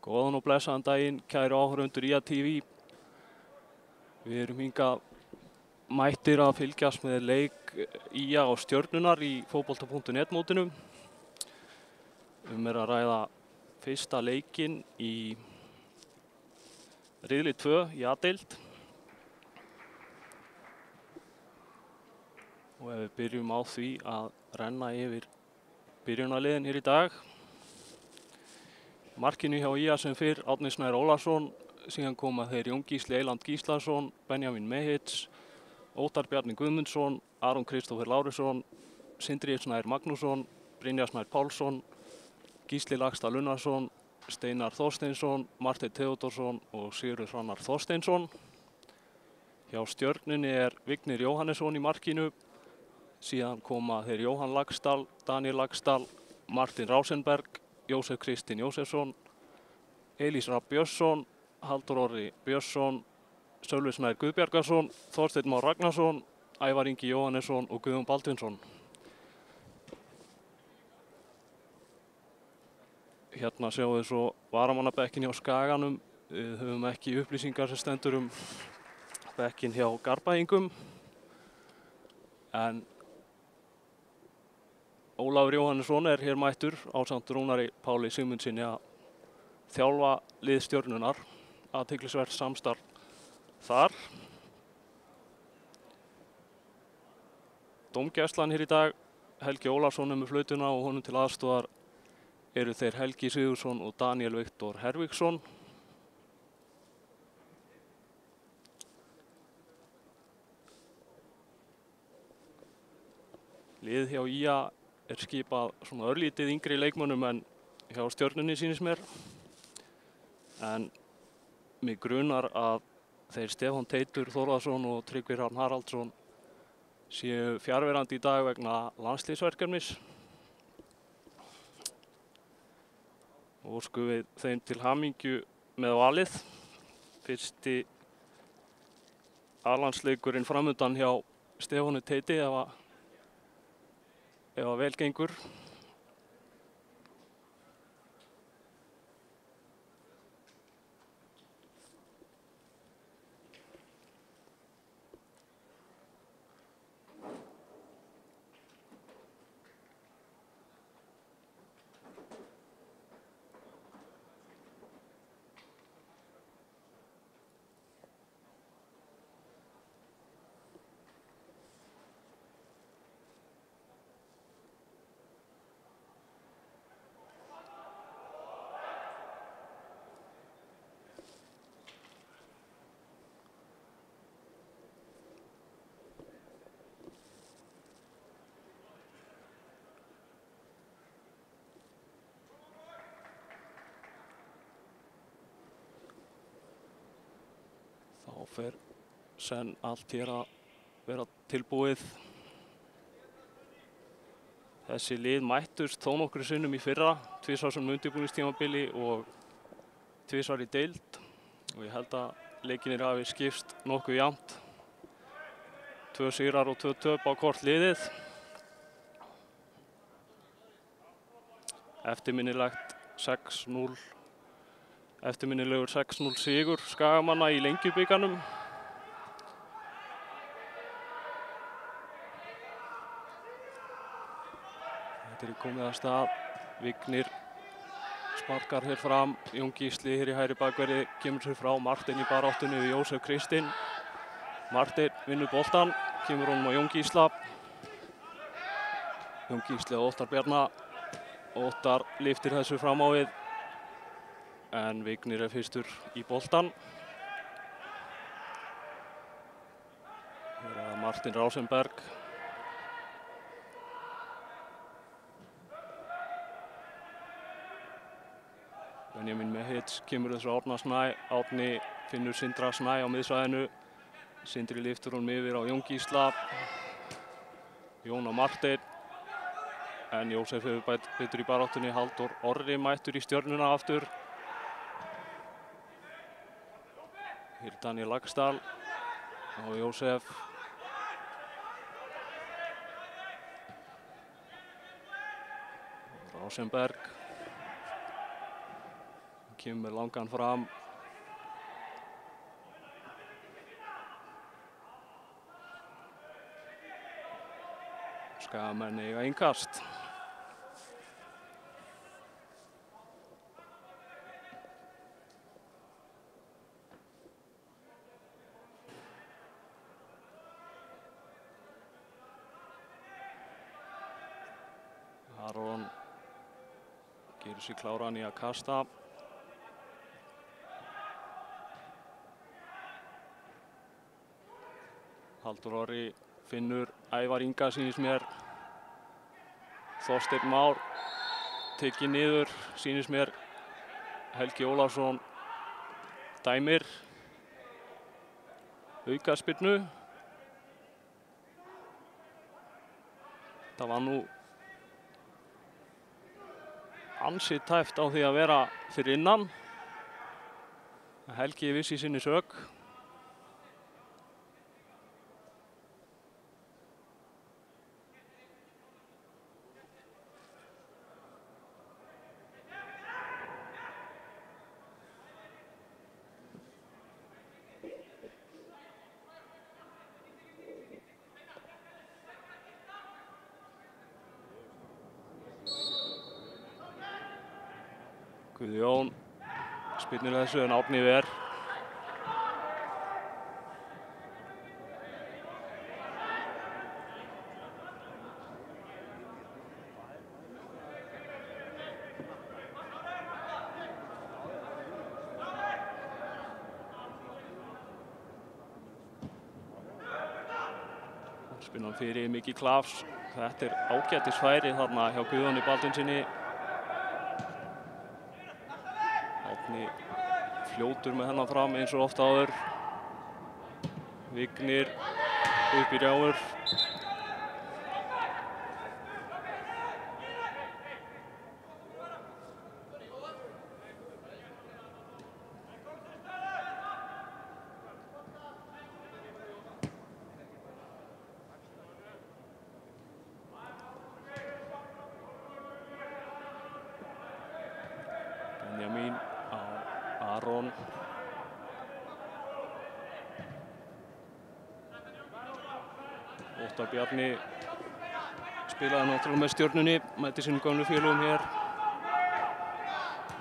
Góðan og blessaðan daginn, kæru áhorfendur IA TV. Við erum hingað mættir að fylgjast með leik IA og Stjörnunnar í fótbolta.net mótinu. Að ræða fyrsta leikinn í riðli 2 í A-deild. Og ef við byrjum á því að renna yfir byrjunarliðin hér í dag. Markinu hjá IA sem fyrr Árni Snær Ólafsson, síðan koma þeir Jón Gísli Eyland Gíslason, Benjamin Mehits, Óttar Bjarni Guðmundsson, Aron Kristófer Lárusson, Sindri Snær Magnússon, Brynjar Snær Pálsson, Gísli Lagstall Unnarsson, Steinar Þorsteinsson, Marteinn Theodórsson og Sigurður Hrannar Þorsteinsson. Hjá Stjörnunni Vignir Jóhannesson í markinu, síðan koma þeir Jóhann Lagstall, Daniel Lagstall, Martin Rásenberg, Jósef Kristinn Jósefsson, Elís Rapp Björnsson, Halldór Orri Björnsson, Sölvi Snær Guðbjargarsson, Þorsteinn Már Ragnarsson, Ævar Ingi Jóhannesson og Guðjón Baldvinsson. Hérna sjáum við svo varamannabekkin hjá Skaganum. Við höfum ekki upplýsingar sem stendur bekkin hjá Garbaingum. En Ólafur Jóhannesson hér mættur ásamt Rúnari Páli Sigmundsinni að þjálfa lið Stjörnunnar. Athyglisvert samstarf þar. Dómgæslan hér í dag, Helgi Ólafsson með flautuna og honum til aðstoðar eru þeir Helgi Sigurðsson og Daniel Viktor Hervíksson. Lið hjá IA skipað svona örlítið yngri leikmönnum en hjá Stjörnunni sýnist mér. En mig grunar að þeir Stefán Teitur Þórðarson og Tryggvi Hrafn Haraldsson séu fjarverandi í dag vegna landsliðsverkefnis. Og óskum við þeim til hamingju með valið. Fyrsti A-landsleikurinn framundan hjá Stefáni Teiti ef vel gengur. Þá fer senn allt hér að vera tilbúið. Þessi lið mættust þó nokkrum sinnum í fyrra, tvisvar sem undirbúningstímabili og tvisvar í deild. Og ég held að leikinir hafi skipst nokkuð jafnt. 2 sigrar og 2 töp á hvort liðið. Eftirminnilegur 6-0 sigur Skagamanna í Lengjubikarnum. Þetta komið að stað. Vignir sparkar hér fram. Jón Gísli hér í hægri bakverði kemur sér frá. Marteinn í baráttunni við Jósef Kristinn. Marteinn vinnur boltann, kemur honum á Jón Gísla. Jón Gísli og Óttar Bjarna. Óttar lyftir þessu fram á við. En Vignir fyrstur í boltan. Hér Martin Rásenberg. Benjamin Mehits kemur þessu Árna Snæ. Árni finnur Sindra Snæ á miðsvæðinu. Sindri lyftur honum yfir á Jón Gísla. Jón og Marteinn. En Jósef hefur betur í baráttunni. Halldór Orri mættur í Stjörnuna aftur. Hér Daniel Lagstall og Jósef. Rásenberg. kemur langan fram. Skagamenn eiga innkast. Aron gerir sig kláran í að kasta. Halldór Orri finnur Ævar Inga, sýnist mér. Þorsteinn Már tekið niður, sýnist mér. Helgi Ólafsson dæmir aukaspyrnu. Það var nú ansi tæft á því að vera fyrir innan. Helgi vissi í sinni sök. Guðjón spyrnir þessu en Árni ver. Spinnan fyrir Mikki Klafs. Þetta ágætisfæri þarna hjá Guðjóni Baldvinssyni. Fljótur með hennan fram eins og oft áður. Vignir upp í rjáfur. Benjamin á Aron. Óttar Bjarni spilaði náttúrulega með Stjörnunni, mætti sínum gömlu félögum hér.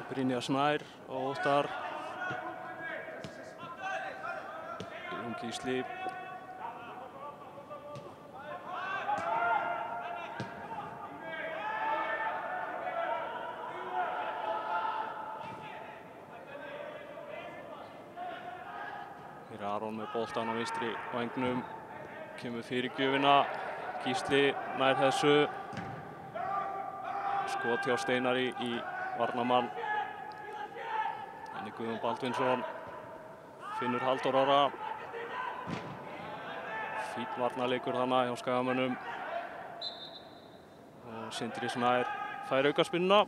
Brynjar Snær og Óttar. Jón Gísli. Hér er Aron með boltan á vinstri vængnum. Kemur fyrir gjöfina. Gísli nær þessu. Skot hjá Steinari í varnarmann. Henni Guðjón Baldvinsson. Finnur Halldór Orra. Fínn varnarleikur þarna hjá Skagamönnum. Og Sindri Snær fær aukaspyrnuna.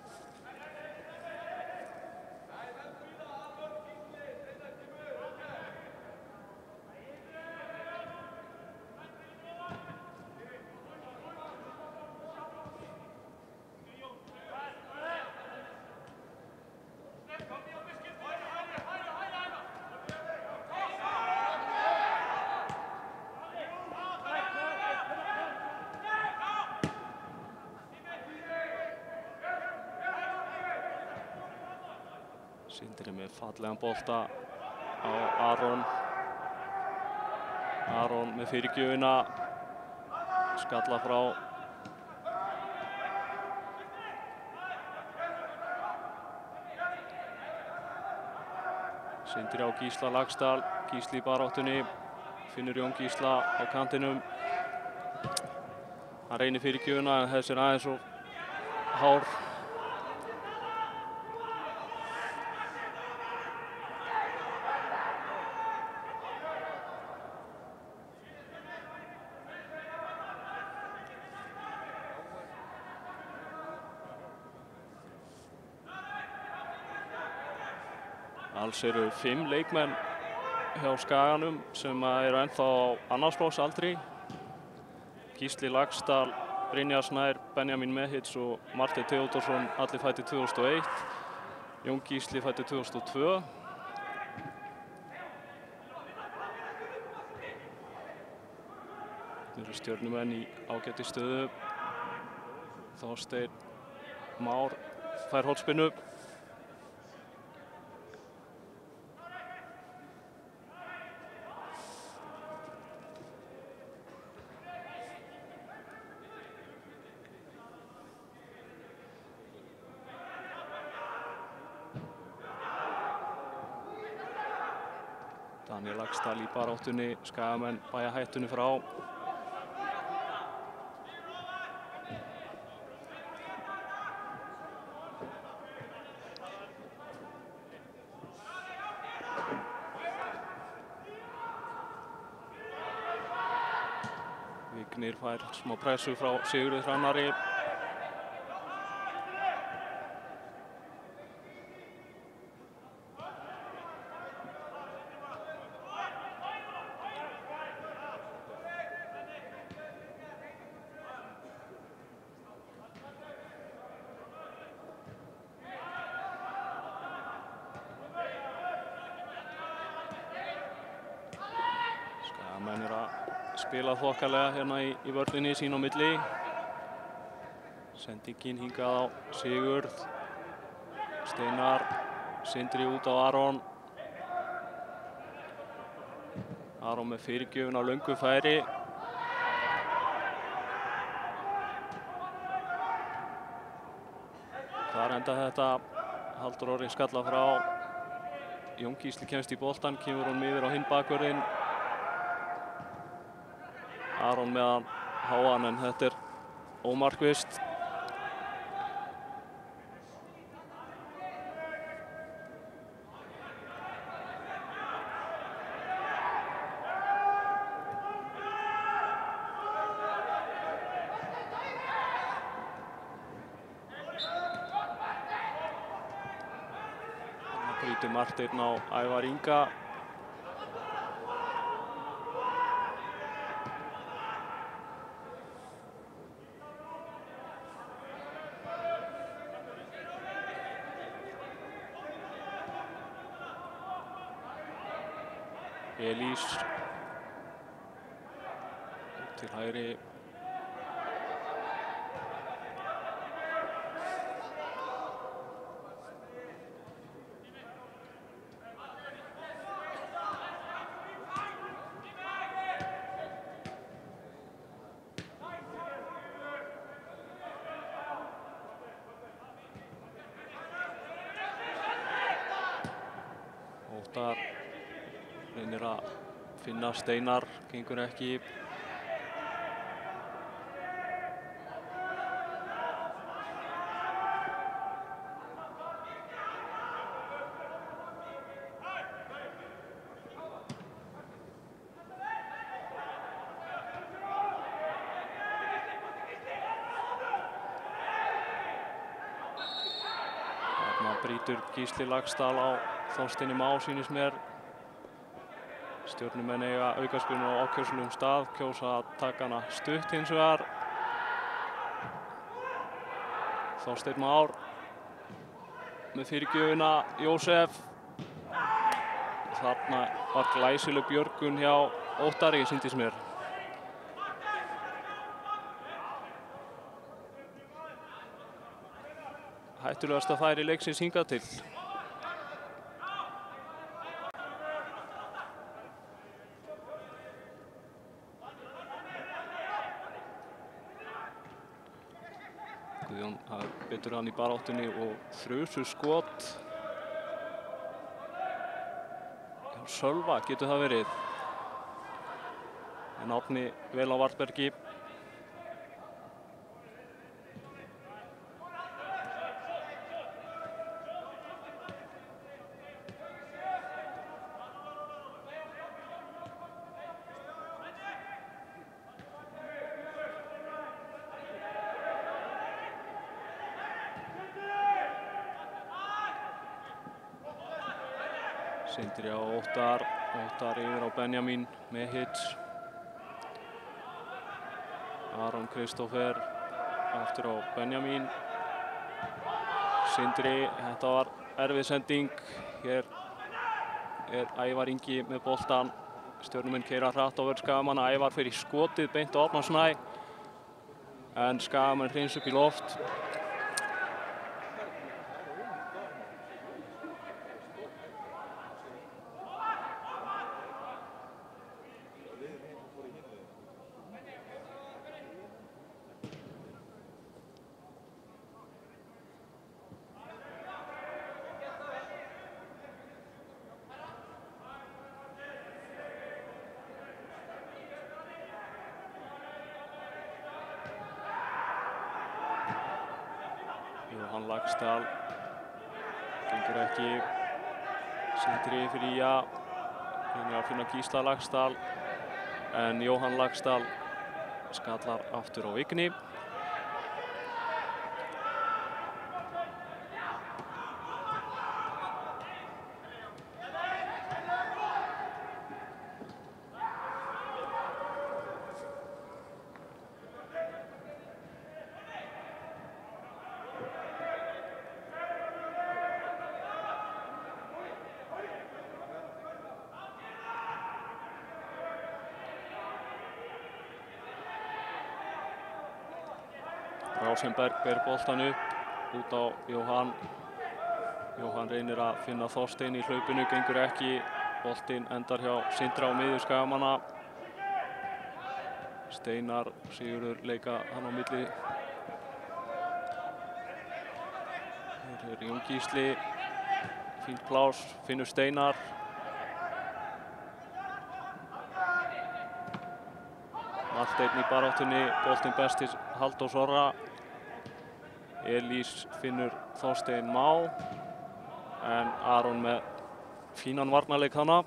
Sindri með fallegan bolta á Aron. Aron með fyrirgjöfina. Skalla frá. Sindri á Gísla Laxdal. Gísli í baráttunni. Finnur Jón Gísla á kantinum. Hann reynir fyrirgjöfina en þessi er aðeins og hár. Alls eru 5 leikmenn hjá Skaganum sem eru ennþá á annarsflokksaldri. Gísli Laxdal, Brynjar Snær, Benjamin Mehits og Marteinn Theódórsson, allir fæddir 2001. Jón Gísli fæddur 2002. Þetta eru Stjörnumenn í ágæti stöðu. Þorsteinn Már fær hornspyrnu. Daniel Laxdal í baráttunni, Skagamenn bæja hættunni frá. Vignir fær smá pressu frá Sigurði Hrannari. Skagamenn er að spila þokkalega hérna í vörninni sín á milli. Sendingin hingað á Sigurð. Steinar, Sindri út á Aron. Aron með fyrirgjöfun á löngu færi. Þar enda þetta. Halldór Orri skalla frá. Jón Gísli kemst í boltann, kemur hann yfir á hinn bakvörðinn. Aron með hann háan, en þetta er ómarkvisst. Það brýtur Marteinn á Ævar Inga. Elís til hægri. Óttar reynir að finna Steinar, gengur ekki. Þarna brýtur Gísli Laxdal á Þorsteini Má, sýnist mér. Stjörnumenn eiga aukaspyrnu á ákjósanlegum stað, kjósa að taka hana stutt hins vegar. Þorsteinn Már með fyrirgjöfina, Jósef. Þarna var glæsileg björgun hjá Óttari, sýndist mér. Hættulegasta færi leiksins hingað til. Guðjón betur hann í baráttunni og þrusu skot. Sölva getur það verið. En Árni vel á Varbergi. Sindri á Óttar, Óttar yfir á Benjamin Mehic. Aron Kristófer aftur á Benjamin. Sindri, þetta var erfið sending. Hér Ævar Ingi með boltan. Stjörnumenn keyra hratt á vörn Skagamanna. Ævar fer í skotið beint á Árna Snæ. En Skagamenn hrins upp í loft. Jóhann Laxdal gengur ekki. Sindri fyrir Ía. Reynir að finna Gísla Laxdal. En Jóhann Laxdal skallar aftur á Vigni. Rásenberg ber boltan upp út á Jóhann. Jóhann reynir að finna Þorstein í hlaupinu, gengur ekki. Boltinn endar hjá Sindra á miðju Skagamanna. Steinar Sigurður leika hann á milli. Hér Jón Gísli. Fínt plás, finnur Steinar. Marteinn í baráttunni, boltinn best til Halldórs Orra. Elís finnur Þorstein Má. En Aron með fínan varnarleik þarna.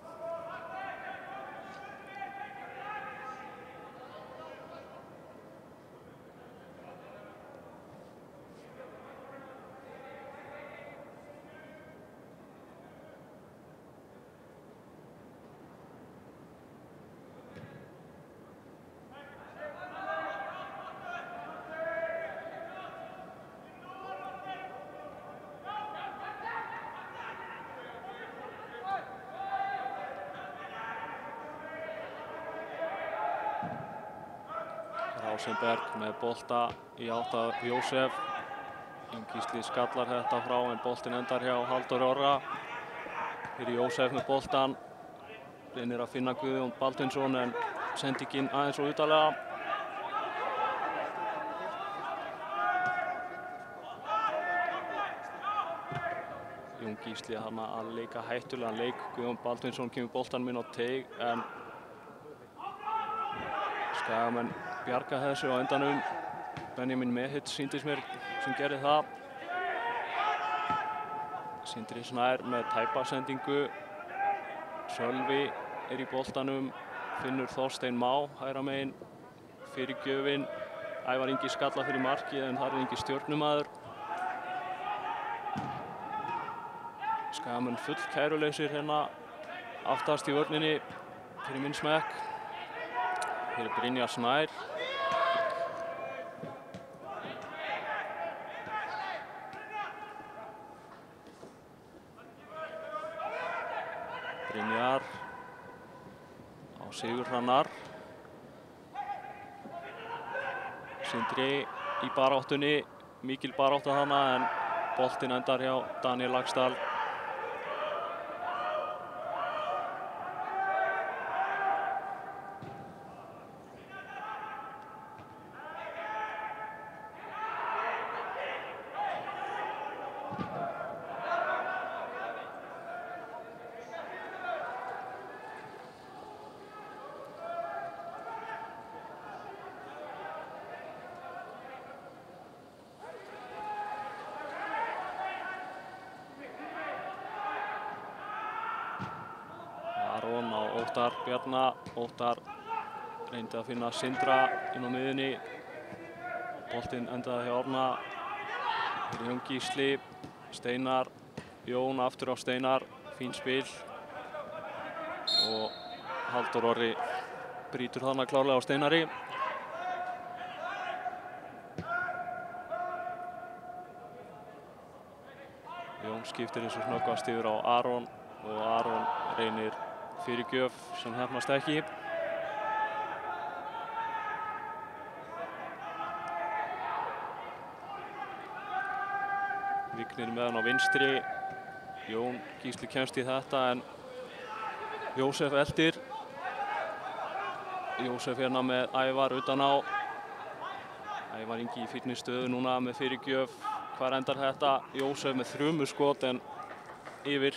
Rásenberg með bolta í átt að Jósef. Gísli skallar þetta frá en boltinn endar hjá Halldóri Orra. Hér Jósef með boltan. Reynir að finna Guðjón Baldvinsson en sendingin aðeins og utalega. Jón Gísli þarna að leika hættulegan leik. Guðjón Baldvinsson kemur boltan minn á teig en Skagamenn bjarga þessu á endanum. Benjamin Mehits sýndist mér sem gerði það. Sindri Snær með tæpa sendingu. Sölvi í boltanum. Finnur Þorstein Má hægra megin fyrir gjöfin. Ævar Ingi skalla fyrir markið en þar Ingi stjörnumaður. Skagamenn full kærulausir hérna aftast í vörninni fyrir minn smekk. Hér Brynjar Snær. Brynjar á Sigurhrannar. Sindri í baráttunni. Mikil barátta þarna en boltinn endar hjá Daníel Laxdal. Aron á Óttar Bjarna. Óttar reyndi að finna Sindra inn á miðjunni. Boltinn endaði hjá Árna. Hér Jón Gísli. Steinar. Jón aftur á Steinar. Fín spil. Og Halldór Orri brýtur þarna klárlega á Steinari. Jón skiptir eins og snöggvast yfir á Aron og Aron reynir fyrirgjöf sem heppnast ekki. Vignir með hann á vinstri. Jón Gísli kemst í þetta en Jósef eldir. Jósef hérna með Ævar utan á. Ævar Ingi í fínni stöðu núna með fyrirgjöf. Hvar endar þetta? Jósef með þrumuskot en yfir.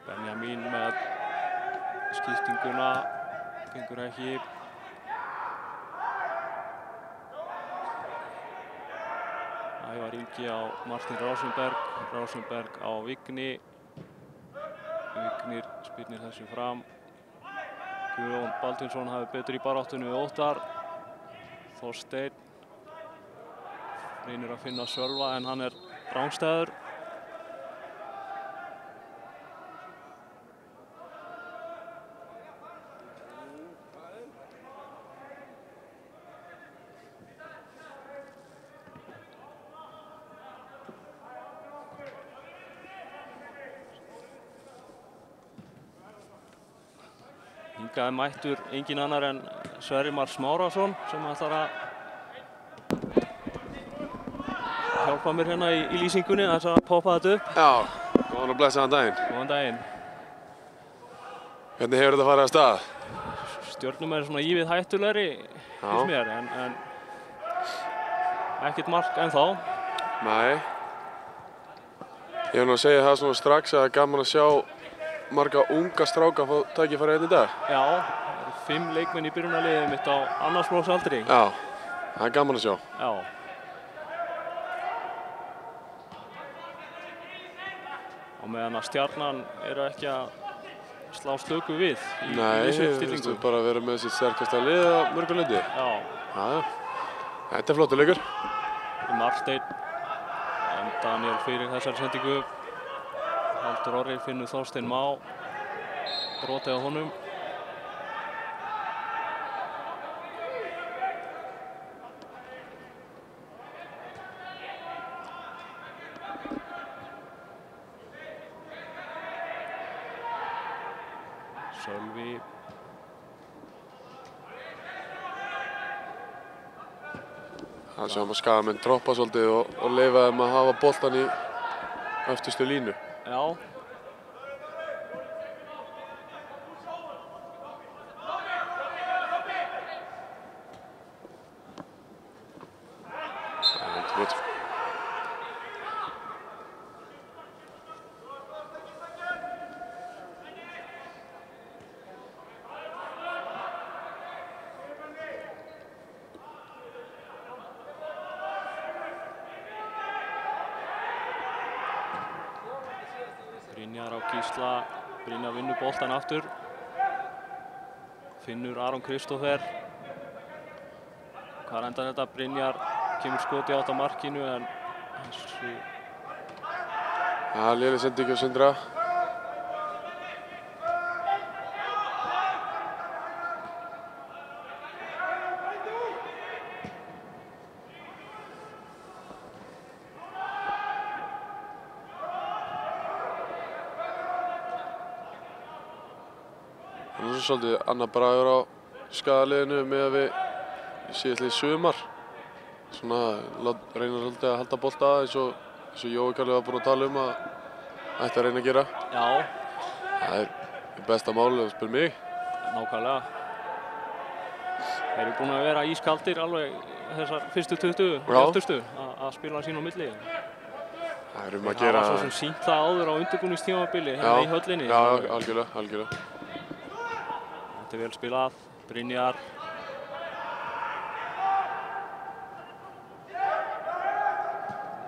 Benjamín með skiptinguna, gengur ekki. Ævar Ingi á Martin Rosenberg, Rosenberg á Vigni. Vignir spyrnir þessu fram. Guðjón Baldvinsson hafi betur í baráttunni við Óttar. Þorsteinn reynir að finna Sölva en hann er rangstæður. Hingað er mættur engin annar en Sverrimar Smárásson sem ætlar að hjálpa mér hérna í lýsingunni þess að poppa þetta upp. Já, góðan og blessaðan daginn. Góðan daginn. Hvernig hefur þetta farið af stað? Stjörnum er svona ívið hættulegri finnst mér en ekkert mark ennþá. Nei. Ég hef nú að segja það svona strax að það er gaman að sjá marga unga stráka fá tækifæri hérna í dag. Já, það eru 5 leikmenn í byrjunarliðið mitt á annarsflokksaldri. Já, það er gaman að sjá. Já. Og meðan að Stjarnan eru ekki að slá slöku við í þessu uppstillingu. Nei, bara að vera með sitt sterkasta lið á mörgu leyti. Já. Já, þetta er flottur leikur. Marteinn en Daniel fyrir þessari sendingu. Haldur Orri finnur Þorsteinn Má. Brotið á honum. Sölvi. Það sjáum að Skagamenn droppa svolítið og leyfa þeim að hafa boltan í öftustu línu. Já. Brynjar á Gísla, Brynjar vinnur boltan aftur. Finnur Aron Kristófer. Hvar endar þetta? Brynjar kemur skoti átt á markinu en þessu... Já, léleg sending á Sindra. Það er svolítið annar bragur á Skagaliðinu með að við síðastliðið sumar. Svona reyna svolítið að halda bolta eins og Jói Kalli var búinn að tala um að ætti að reyna að gera. Já. Það er besta málið ef þú spyr mig. Nákvæmlega. Þeir eru búin að vera ískaldir alveg þessar fyrstu 20 öftustu að spila sín á milli. Það er Þeir að gera... hafa svo sem sýnt það áður á undirbúningstímabili hérna í höllinni. Já, algjörlega. Þetta er vel spilað. Brynjar.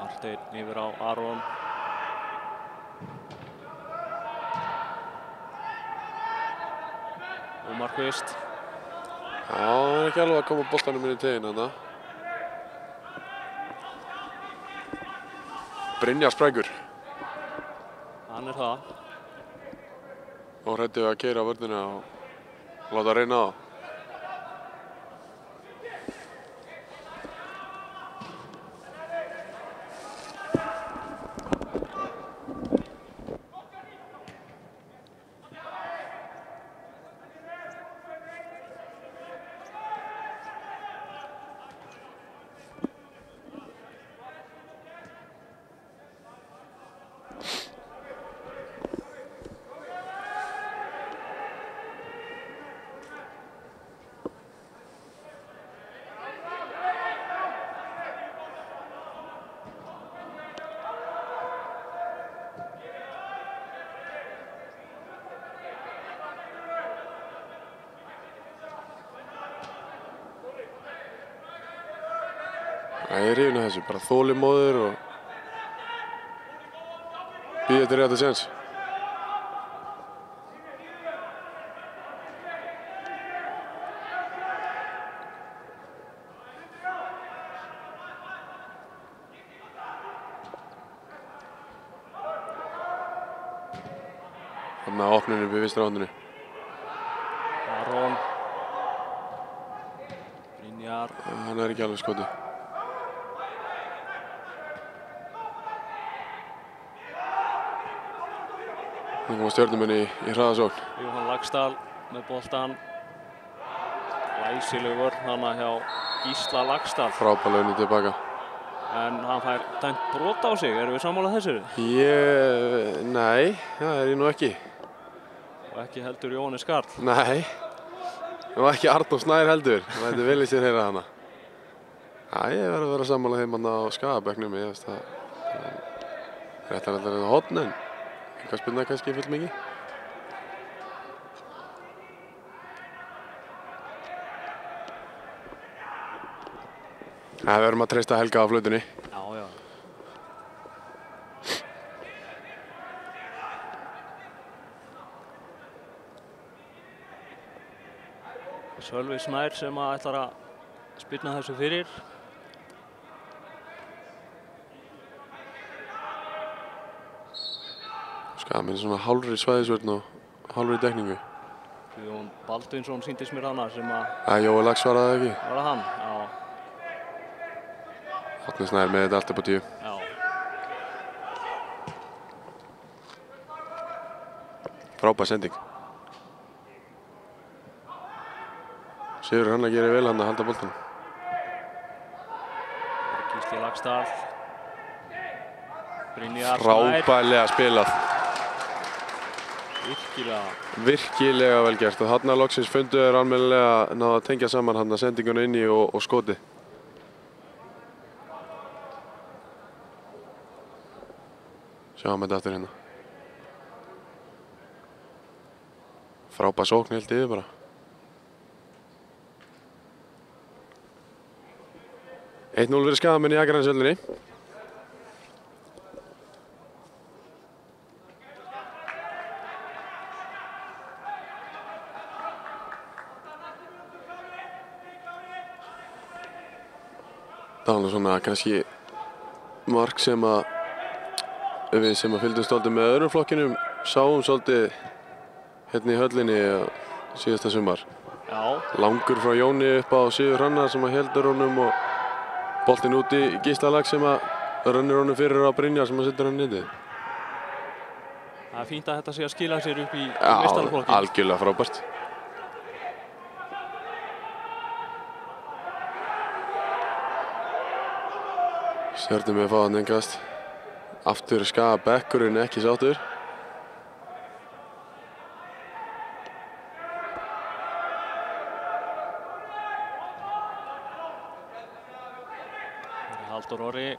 Marteinn yfir á Aron. Ómar Kvist. Já, hann er ekki alveg að koma boltanum inn í teginn þarna. Brynjar sprækur. Hann er það. Og hræddur við að keyra vörnina og láta reyna á. Ég er hrifinn af þessu, bara þolinmóður og bíða eftir rétta séns. Þarna opninu við vinstra horninu. Aron. Brynjar. Hann er ekki alveg skotið. Þannig koma stjörnumenn í hraðasókn. Jóhann Laxdal með boltan. Læsileg vörn hana hjá Gísla Laxdal. Frábær launir tilbaka. En hann fær dæmt brot á sig, erum við sammála þessu? Nei, það er ég nú ekki. Og ekki heldur Jóhannes Karl. Nei, og ekki Arnór Snær heldur. Það er vel í sér heyra hana. Ég verður að vera sammála þeim hana á Skagabekknum. Ég veist það. Réttar alltaf reyna horn en eitthvað spilnaði kannski fullt mikið. Við verðum að treysta Helga á flautunni. Já. Sölvi Snær sem ætlar að spyrna þessu fyrir. Skagamenn svona hálfri svæðisvörn og hálfri dekningu. Guðjón Baldvinsson sýndist mér hana sem að... Jói Lax svaraði ekki. Var það hann? Já. Árni Snær með þetta allt upp á 10. Já. Frábær sending. Sigur hann að gera vel hann að halda boltanum. Gísli Laxdal. Brynjar Snær. Frábærlega spilað. Virkilega vel gert og þarna loksins fundu þeir almennilega náðu að tengja saman hann að sendinguna inni og skotið. Sjáum þetta aftur hérna. Frábær sókn heilt yfir bara. 1-0 fyrir Skagamenn í Akraneshöllinni. Það var svona kannski mark sem við sem fylgdumst svolítið með öðrum flokkinum sáum svolítið hérna í höllinni síðasta sumar. Já. Langur frá Jóni upp á Sigur Hrannar sem heldur honum og boltinn út í Gísla Lax sem rennir honum fyrir á Brynjar sem setur hann niður. Það er fínt að þetta sé að skila sér upp í meistaraflokkin. Já, algjörlega frábært. Stjörnum við að fá hann engast. Aftur Skagabekkurinn ekki sáttur. Halldór Orri.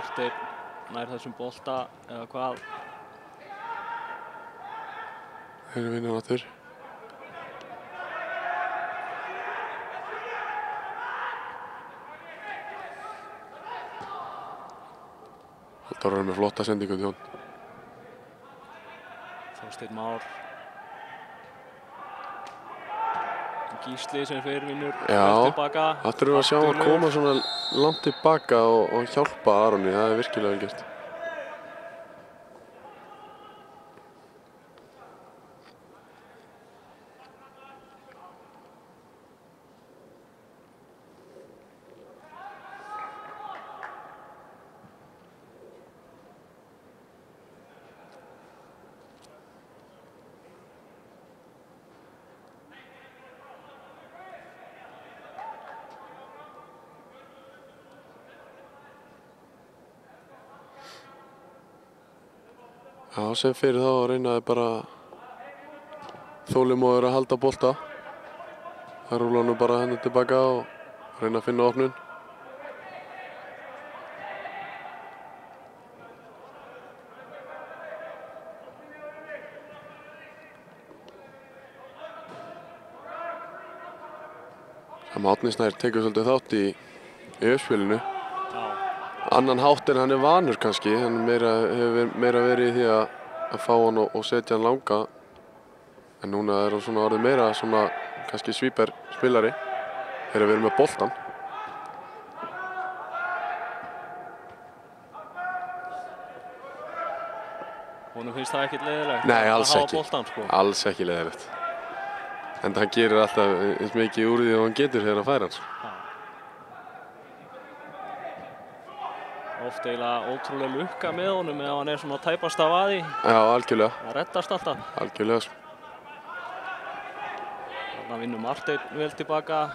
Marteinn nær þessum bolta eða hvað? Þeir vinna aftur. Halldór með flotta sendingu til hún. Þorsteinn Már. Gísli sem vinnur tilbaka. Aftur erum við að sjá hann koma svona langt tilbaka og hjálpa Aroni, það virkilega vel gert. Já, sem fyrir þá reynaði bara þolinmóður að halda bolta. Það rúla nú bara henni tilbaka og reyna að finna opnun. Árni Snær tekur svolítið þátt í uppspilinu. Annan hátt en hann vanur kannski, hann hefur meira verið í því að fá hann og setja hann langa. En núna er hann svona orðið meira svona kannski svíper spilari þegar við erum með boltan. Honum finnst það ekkert leiðilegt? Nei, alls ekki. Að hafa boltan, sko. Alls ekki leiðilegt. En hann gerir alltaf eins mikið úr því að hann getur þegar hann fær hans. Oft eiginlega ótrúlega lukka með honum ef hann er svona tæpast af aði. Já, algjörlega. Það reddast alltaf. Algjörlega. Þarna vinnur Marteinn vel tilbaka.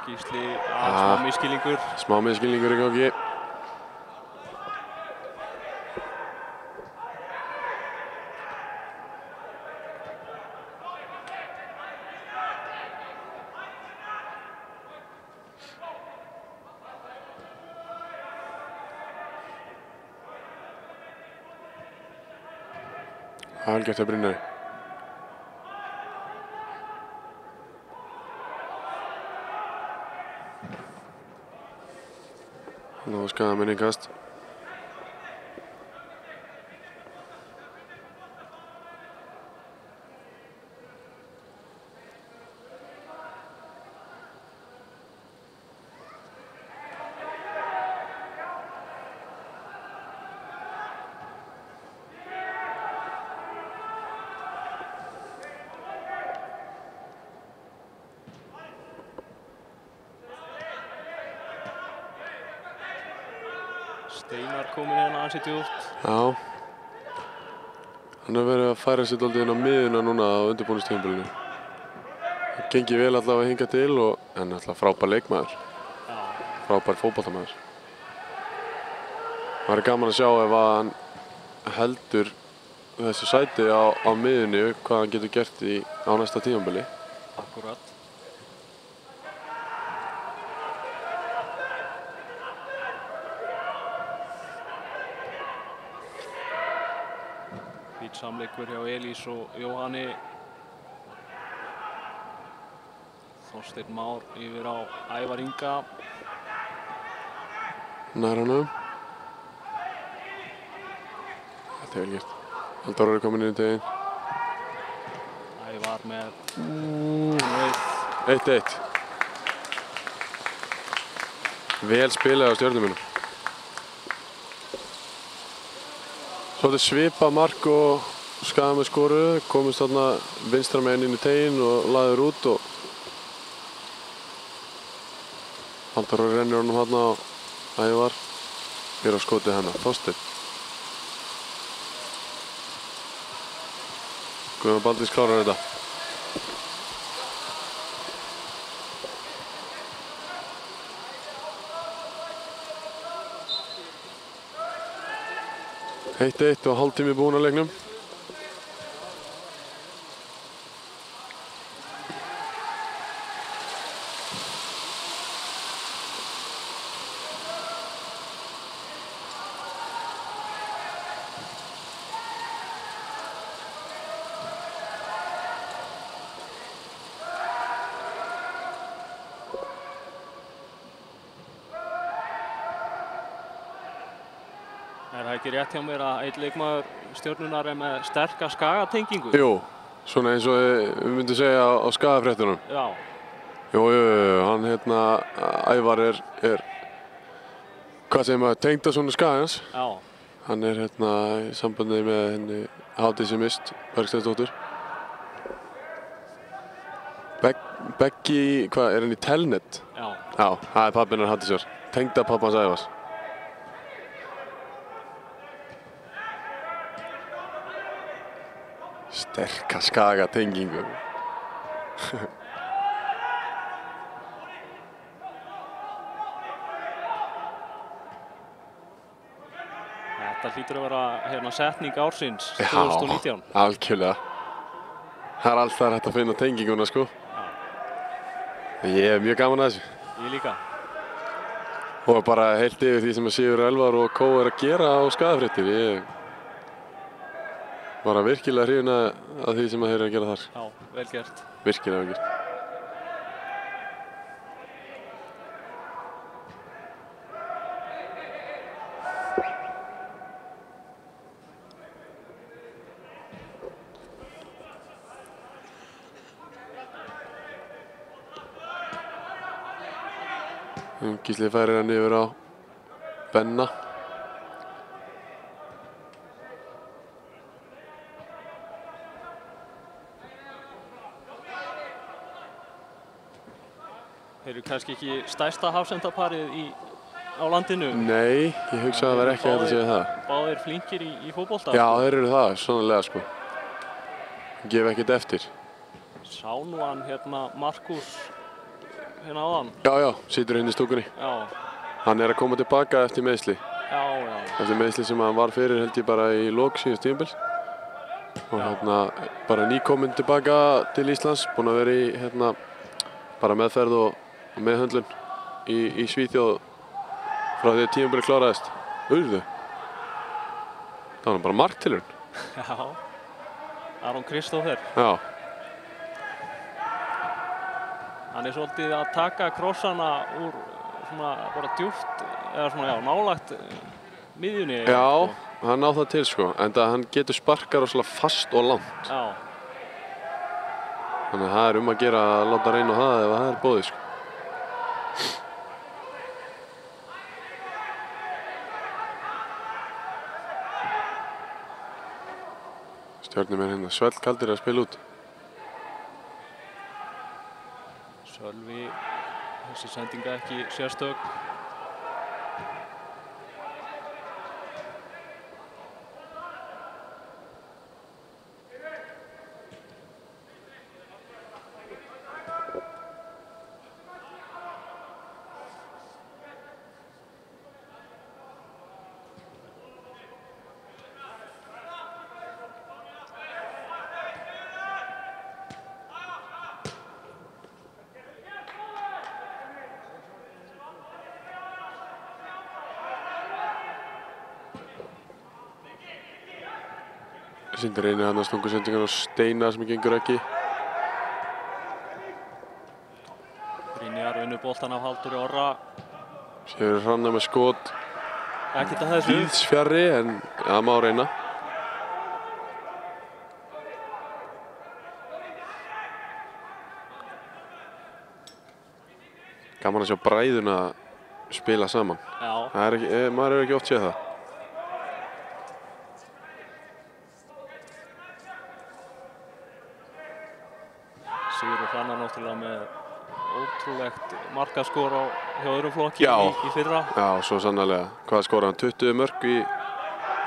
Gísli, smá misskilningur. Smá misskilningur í gangi. Algjört að Brynjari. Nú skaðamenn í kast. Steinar kominn hérna ansi djúpt. Já. Hann hefur verið að færa sér dálítið inn á miðuna núna á undirbúningstímabilinu. Það gengið vel allavega að hinga til en alltaf frábær leikmaður. Já. Frábær fótboltamaður. Það er gaman að sjá ef að hann heldur þessu sæti á miðunni hvað hann getur gert á næsta tímabili. Akkúrat. Samleikur hjá Elís og Jóhanni. Þorsteinn Már yfir á Ævar Inga. Nær honum. Þetta er vel gert. Halldór er kominn inn í teginn. Ævar með 1-1. Vel spilað á Stjörnumönnum. Svolítið svipað mark og Skagamenn skoruðu, komist þarna vinstra meginn inn í teginn og lagður út og Halldór rennir honum þarna á Ævar. Hér á skotið hennar, Þorsteinn. Guðjón Baldvins klárar þetta. Eitt og hálftími búinn að leiknum. Er það ekki rétt hjá mér að einn leikmaður Stjörnunnar með sterka Skagatengingu? Jú, svona eins og við myndum segja á Skagafréttunum. Já. Jú, hann Ævar er hvað segir maður, tengdasonur Skagans. Já. Hann í sambandi með henni Hafdísi Mist Bergsteinsdóttur. Beggi, hvað, er hann í Telnet? Já. Já, það pabbinn Hafdísar. Tengda pabbans Ævars. Sterka Skagatengingu. Þetta hlýtur að vera setning ársins 2019. Já, algjörlega. Það er alltaf hægt að finna tenginguna, sko. Já. Ég er mjög gaman að þessu. Ég líka. Og bara heilt yfir því sem Sigurður Elvar og Kó er að gera á Skagafréttir. Ég bara virkilega hrifinn af því sem þeir eru að gera þar. Já, vel gert. Virkilega vel gert. Gísli færir hann yfir á Benna. Þeir eru kannski ekki stærsta hafsendaparið á landinu. Nei, ég hugsa að það verði ekki hægt að segja það. Báðir flinkir í fótbolta. Já, þeir eru það, sannarlega sko. Gef ekkert eftir. Sá nú hann Markus áðan. Já, situr í stúkunni. Já. Hann er að koma tilbaka eftir meiðsli. Já. Eftir meiðsli sem hann var fyrir held ég bara í lok síðast tímabil. Og bara nýkominn tilbaka til Íslands. Búinn að vera í bara meðferð og meðhöndlun í Svíþjóð frá því að tímabilið kláraðist. Urðu. Það var bara marktilraun. Já. Aron Kristófer. Já. Hann er svolítið að taka krossana úr bara djúpt eða nálagt miðjunni. Já, hann á það til sko, en hann getur sparkað rosalega fast og langt. Já. Þannig að það er að gera að láta reyna á það ef það er boðið sko. Stjörnumenn svellkaldir að spila út. Sölvi, þessi sendinga ekki sérstök. Sindri reynir hann að stungu sendingan á Steina sem gengur ekki. Brynjar vinnur boltan af Halldóri Orra. Sér Hrannar með skot. Ekkert að þessu. Víðs fjarri en það má reyna. Gaman að sjá bræðuna spila saman. Já. Maður hefur ekki oft séð það. Sigurður Hrannar náttúrulega með ótrúlegt markaskor hjá öðrum flokki í fyrra. Já, svo sannarlega. Hvað skoraði hann? 20 mörk í...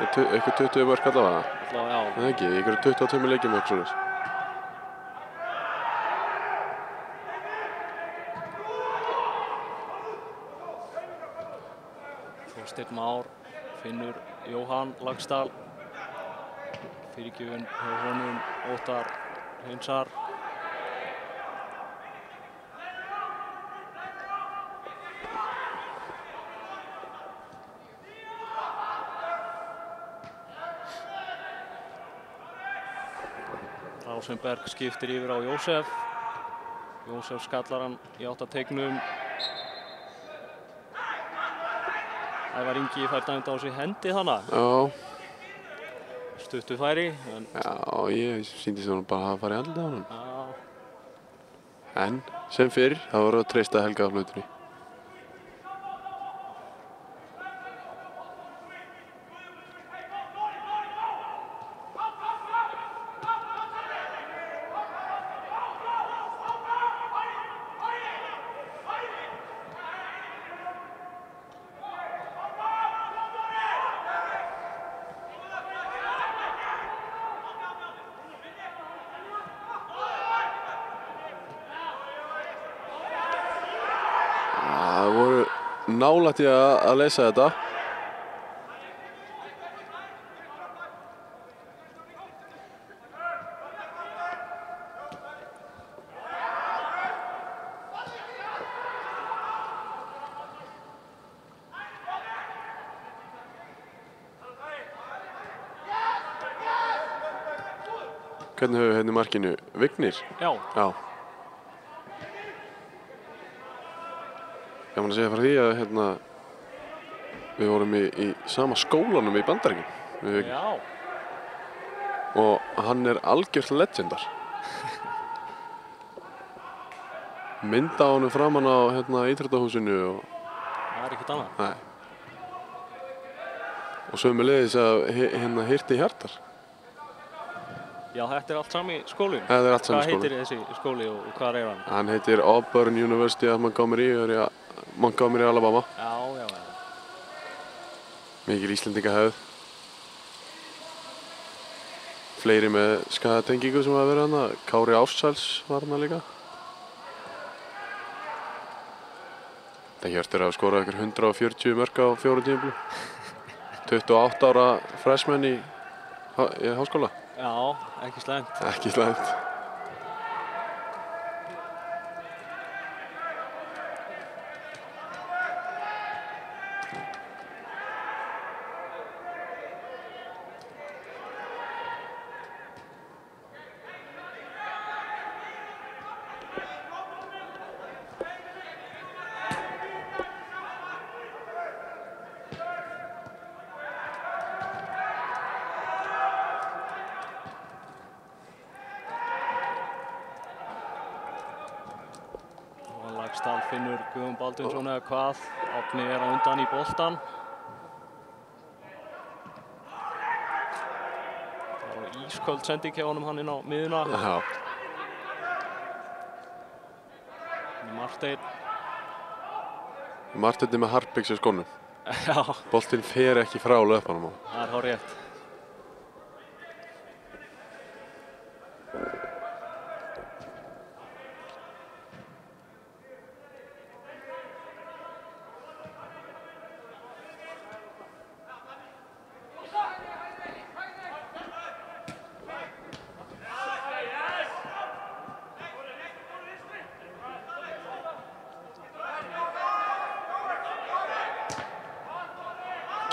eitthvað 20 mörk allavega? Allavega, já. Það ekki, í ykkur 22 leikjum eitthvað svoleiðis. Þorsteinn Már finnur Jóhann Lagsdal. Fyrirgefinn hjá honum Óttar Hreinsar. Rásenberg skiptir yfir á Jósef. Jósef skallar hann í átt að teignum. Ævar Ingi fær dæmt á sig hendi þannig. Já. Stuttu færi. En... Já, ég sýndist honum bara að fara í andlitið á honum. Já. En sem fyrr, það voru að treysta Helga af flautunni. Það voru nálægt í að leysa þetta. Hvernig höfum við hérna í markinu? Vignir? Já. Já. Ég að segja frá því að hérna, við vorum í sama skólanum í Bandaríkjunum. Já. Og hann algjört legendar. Mynd á honum framan á hérna, íþróttahúsinu og... Það ekkert annað. Nei. Og sömuleiðis að hérna hirti hjartar. Já, þetta allt sami skólinn. Þetta allt sami skólinn. Hvað heitir þessi skóli og hvað hann? Hann heitir Auburn University of Montgomery, Alabama. Já. Mikil Íslendingahefð. Fleiri með skaðatengingu sem hafa verið hana. Kári Ársæls var hana líka. Það Hjörtur hafa skorað ykkur 140 mörk á 4 tímabil. 28 ára freshman í háskóla. Já, ekki slæmt. Ekki slæmt. Laxdal finnur Guðjón Baldvinsson eða hvað. Árni á undan í boltan. Það var ísköld sending hjá honum hann inn á miðuna. Já. Marteinn með harpix í skónum. Já. Boltinn fer ekki frá löpunum á. Það hárrétt.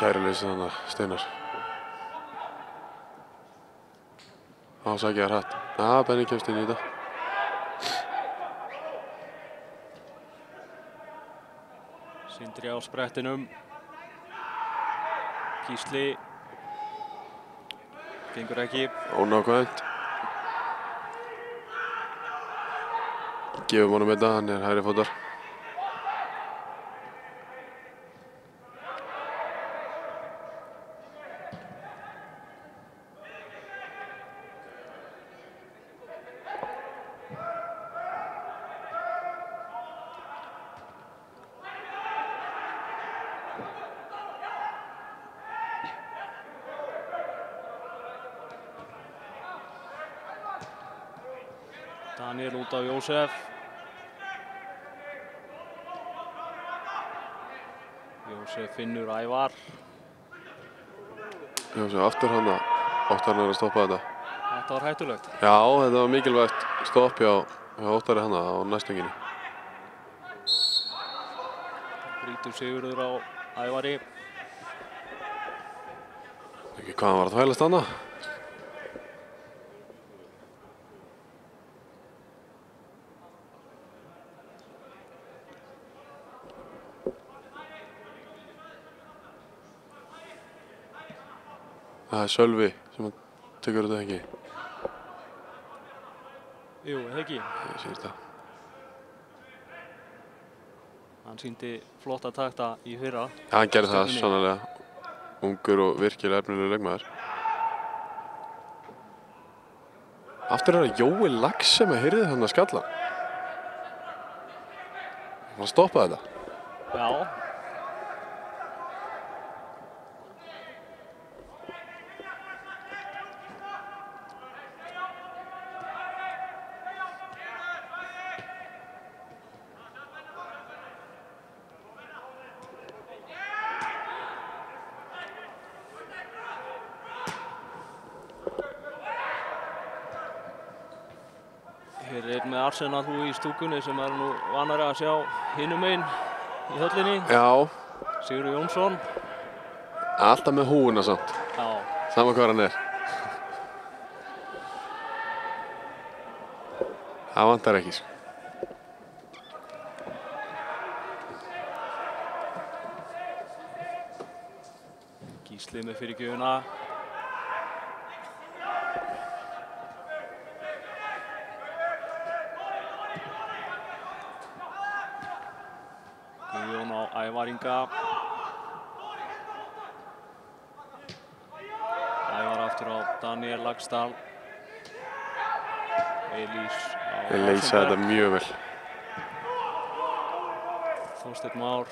Kæruleysi þannig, Steinar. Ásækjar hatt. Benni kemst inn í þetta. Sindri á sprettinum. Gísli. Gengur ekki. Ónákvæmt. Gefum honum þetta, hann hægri fótar. Daniel út af Jósef. Jósef finnur Ævar. Jósef aftur hann að stoppa þetta. Þetta var hættulegt. Já, þetta var mikilvægt stopp hjá Óttari hann á næstunginni. Brýtur Sigurður á Ævari. Ekki hvað hann var að þvælast hana. Það er Sölvi sem tekur þetta ekki. Jú, ekki. Ég sé þetta. Hann sýndi flotta takta í fyrra. Ja, hann gerði það Stjörnunni. sannarlega. Ungur og virkilega efnilegur leikmaður. Aftur er það Jói Lax sem heyrði þarna skallan. Hann stoppaði þetta. Já. Hér er einn með Arsenal húi í stúkunni sem er nú vanari að sjá hinum einn í höllinni. Já, Sigurður Jónsson. alltaf með húuna samt. Já. Sama hvað hann er. Það vantar ekki, sko. Gísli með fyrirgjöfuna. Guðjón á Ævar Inga. Ævar aftur á Daniel Lagstall. Elís á Þeir leysa þetta mjög vel. Þorsteinn Már.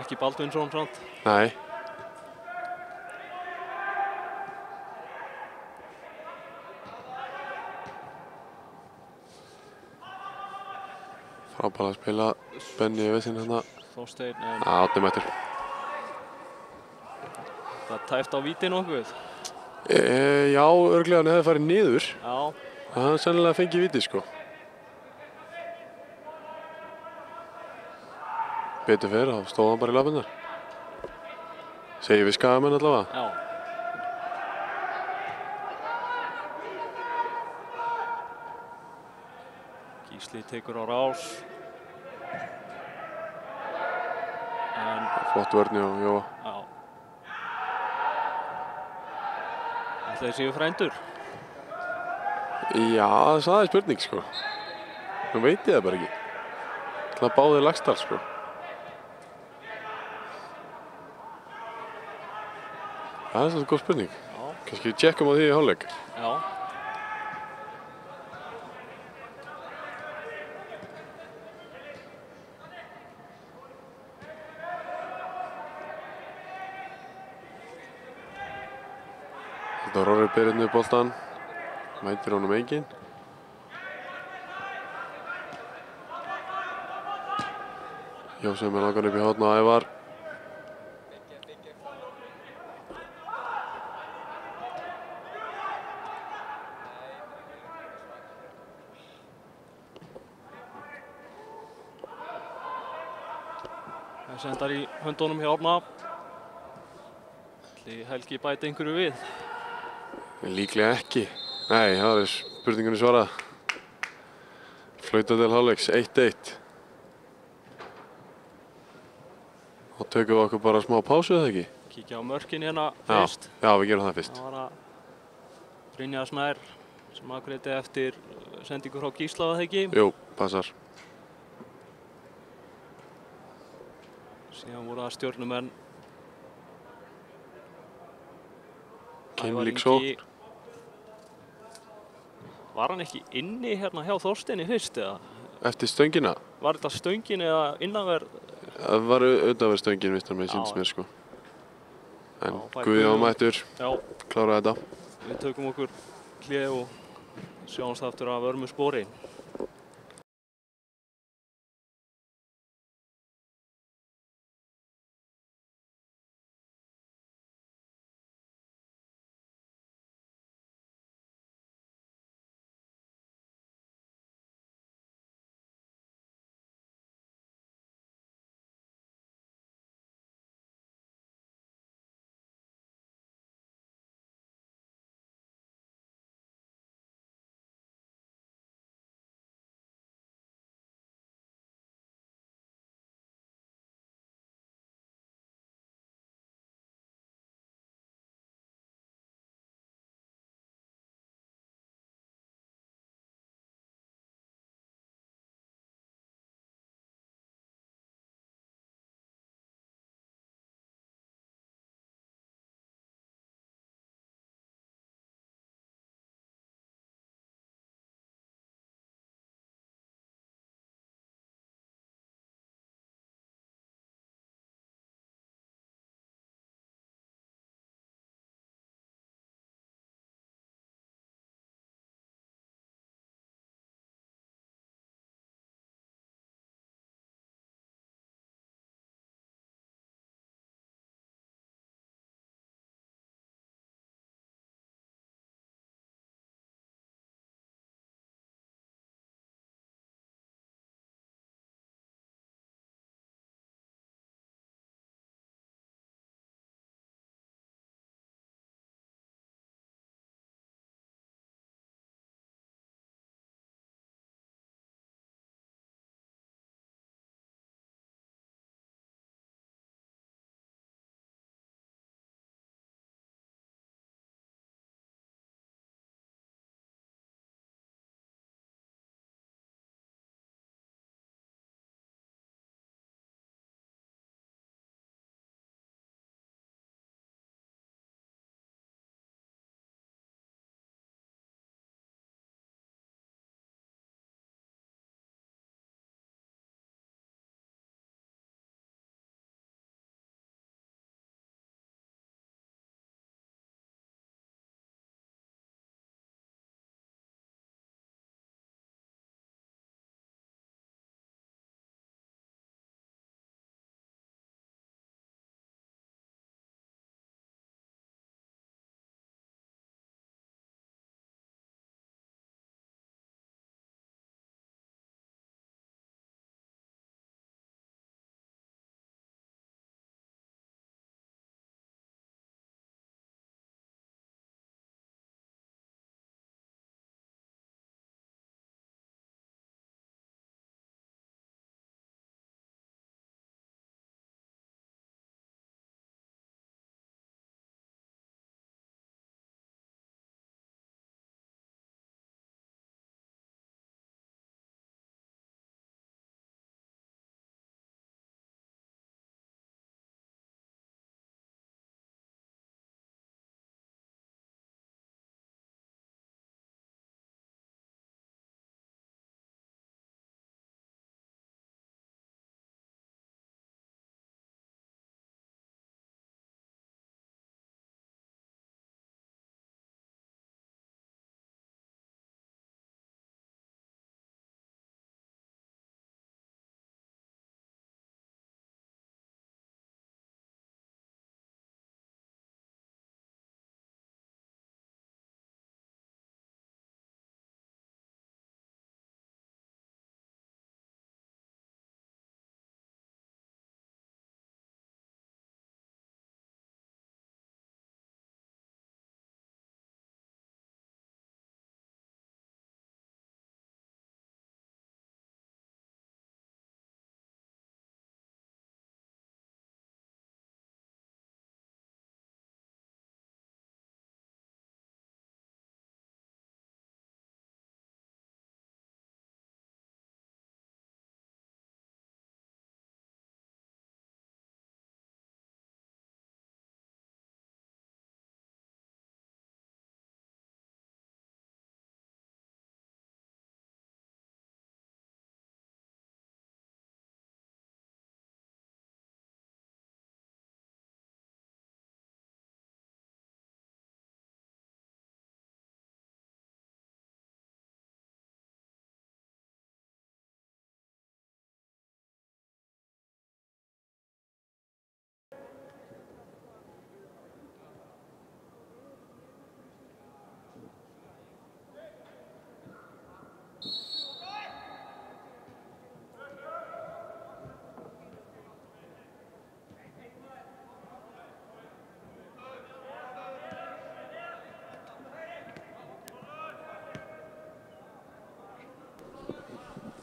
Ekki Baldvinsson samt. Nei. Frábært að spila Benni í vesinn hérna. Þorsteinn en Átni mættur. það tæft á víti nokkuð. Já, örugglega hann hefði farið niður. Já. Það hefði sennilega fengið víti, sko. Betur fyrir, þá stóð hann bara í lappirnar. Segir við skagamenn allavega. Já. Gísli tekur á rás. En Flott vörn hjá Jóa. já. Ætli þeir séu frændur? Já, það er spurning, sko. Nú veit ég það bara ekki. Það báði Lagstall, sko. Það er svolítið góð spurning. Já. Kannski við tjekkum á því í hálfleik. Já. Þetta var Rorri Beirinn upp boltan. Mætir honum enginn. Jósef með langan upp í horn á Ævar. Það sendar í höndunum hjá Árna. Ætli Helgi bæti einhverju við? Líklega ekki. Nei, það er spurningunni svarað. Flautað til hálfleiks, 1-1. Þá tökum við okkur bara smá pásu, eða ekki? Kíkja á mörkin hérna Já, fyrst. já, við gerum það fyrst. Það var að Brynjar Snær sem afgreiddi eftir sendingu frá Gísla, var það ekki? Jú, passar. Síðan voru það Stjörnumenn. Keimlík Ævar sókn. Ingi. Var hann ekki inni hérna hjá Þorsteini fyrst eða? Eftir stöngina. Var þetta stöngin eða innanverð? Það var auðvitað stöngin, vistar mig, Já. síns mér, sko. En Já, fær Guðjón Guðjón. mættur, Já, kláraði þetta. við tökum okkur hlé og sjáumst aftur af vörmu spori.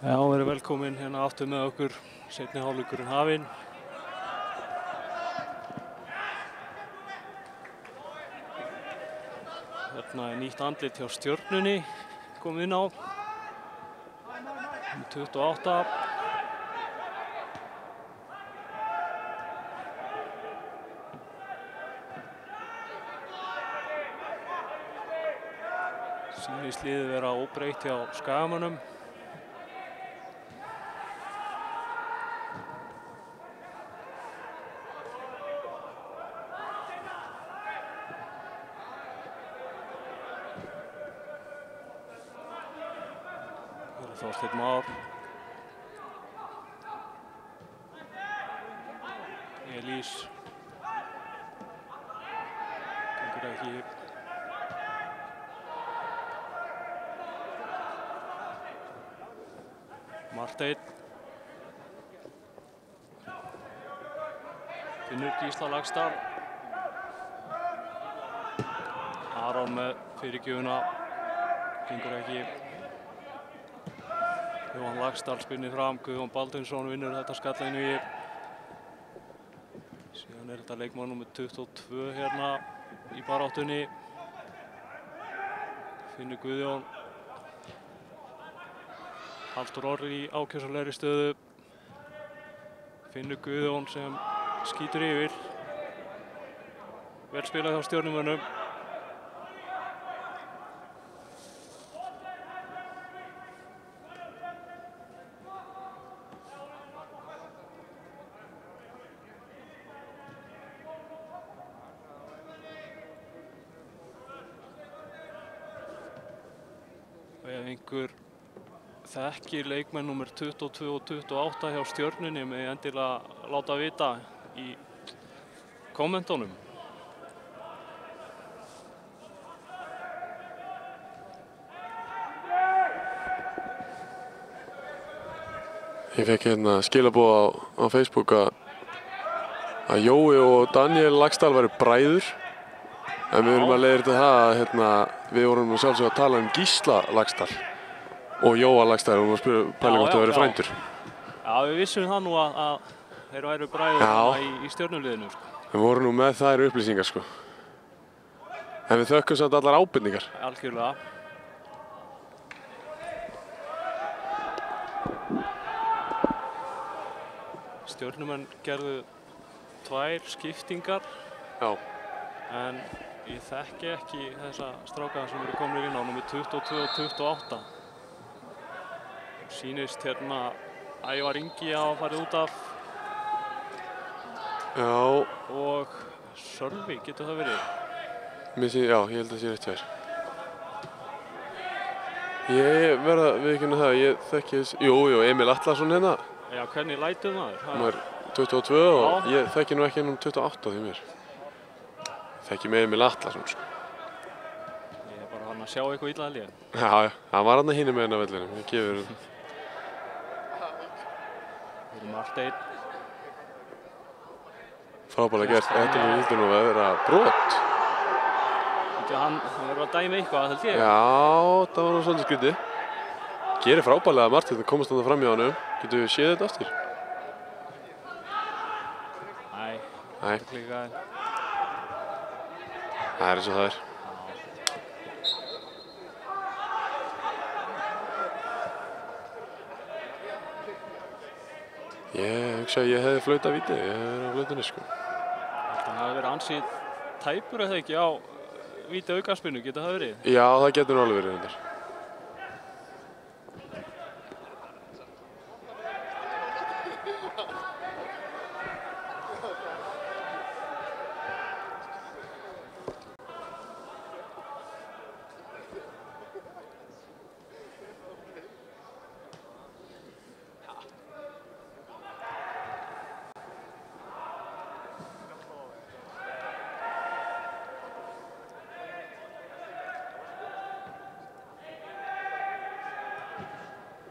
Já, verið velkomin hérna aftur með okkur, seinni hálfleikurinn hafinn. Hérna er nýtt andlit hjá Stjörnunni komið inn á. 28. Sýnist liðið vera óbreytt hjá Skagamönnum. Þorsteinn Már. Elís. Gengur ekki. Marteinn. Finnur Gísla Laxdal. Aron með fyrirgjöfuna. Gengur ekki. Jóhann Laxdal spinnir fram, Guðjón Baldvinsson vinnur þetta skallinu í. Síðan er þetta leikmaður númer 22 hérna í baráttunni. Finnur Guðjón. Halldór Orri í ákjósanlegri stöðu. Finnur Guðjón sem skýtur yfir. Vel spilað hjá Stjörnumönnum. Ef einhver þekkir leikmenn númer 22 og 28 hjá Stjörnunni með endilega láta vita í kommentunum. Ég fekk hérna skilaboð á Facebook að Jói og Daniel Laxdal væru bræður. En við erum að leiðir til það að hérna, við vorum sjálfsög að tala Gísla Laxdal og Jóa Laxdal og við vorum að pæla hvort það væri frændur. Já, við vissum það nú að þeir væru bræður í Stjörnuliðinu. Við vorum nú með þær upplýsingar sko. En við þökkum samt allar ábendingar. Algjörlega. Stjörnumenn gerðu 2 skiptingar. Já. En ég þekki ekki þessa stráka sem eru komnir inn á númer 22 og 28. Sýnist hérna Ævar Ingi að fara út af. Já. Og Sölvi, getur það verið? Já, ég held að það sé rétt hjá þér. Ég verða viðurkenna það, ég þekki þess... Jú, Emil Atlason hérna. Já, hvernig lætur maður? Númer 22 og ég þekki nú ekki um 28 því mér. Þekki með Emil Atlason sko. Ég er bara hann að sjá eitthvað illa að liða. Já, hann var hann að hinum með hennar vellinum, ég gefur hann. Við erum Marteinn. Frábærlega gert, þetta vildi nú að vera brot. Hann verður að dæma eitthvað, held ég. Já, það var nú svolítið skrítið. Gerir frábærlega að Marteinn komast þarna fram hjá honum. Getur við séð þetta aftur? Nei. Nei. Klíkaði. Það er eins og það er. Ég hugsa að ég hefði flautað víti, ég hefði verið á flautunni sko. Það hefði verið ansið tæpur eða ekki á víti aukaspinnu, getur það verið? Já, það getur nú alveg verið reyndar.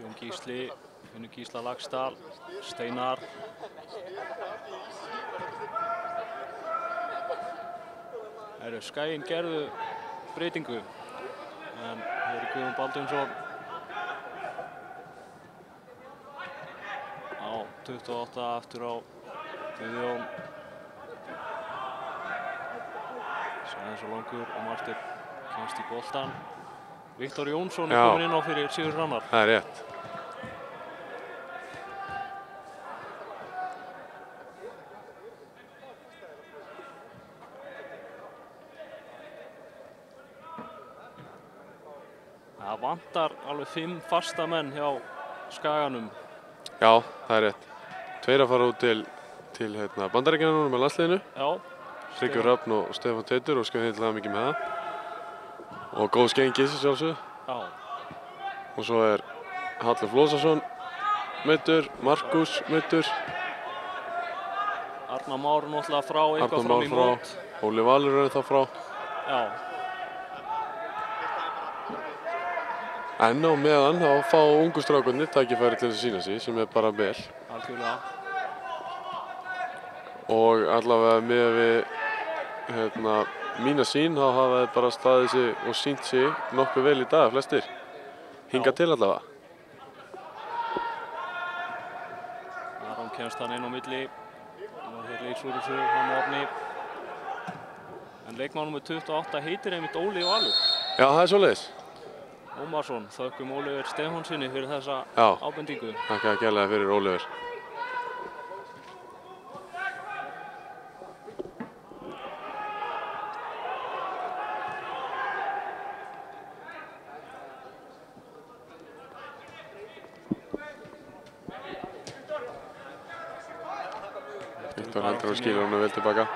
Jón Gísli, Finnur Gísla Laxdal, Steinar. Skaginn gerðu breytingu, en hér er Guðjón Baldvinsson. 28 aftur á Guðjón. Sæðan svo langur og Martin kemst í boltan. Viktor Jónsson er komin inn á fyrir Sigurð Hrannar. Það er rétt. Það vantar alveg 5 fasta menn hjá Skaganum. Já, það er rétt. 2 að fara út til Bandaríkjanna núna með landsliðinu. Já. Tryggvi Hrafn og Stefán Teitur og skoðum hittilega mikið með það. Og góð skengis sjálfsögðu. Já. Og svo er Hallur Flósason meiddur, Markus meiddur. Arnar Már náttúrulega frá eitthvað fram í mót. Óli Valur er það frá. Já. En á meðan þá fá ungu strákarnir tækifæri til að sýna sig sem er bara vel. Algjörlega. Og allavega með við mína sýn þá hafa þeir bara staðið sig og sýnt sig nokkuð vel í dag, flestir. Hingað til allavega. Aron kemst hann inn á milli. Og þeir leiksúr þessu hann og Árni. En leikmaður númer 28 heitir einmitt Óli Valur. Já, það er svoleiðis. Ómarsson, þökkum Ólíver Stefánsinni fyrir þessa ábendingu. Takk að kærlega fyrir Ólíver. Viktor heldur og skilur hann vel tilbaka.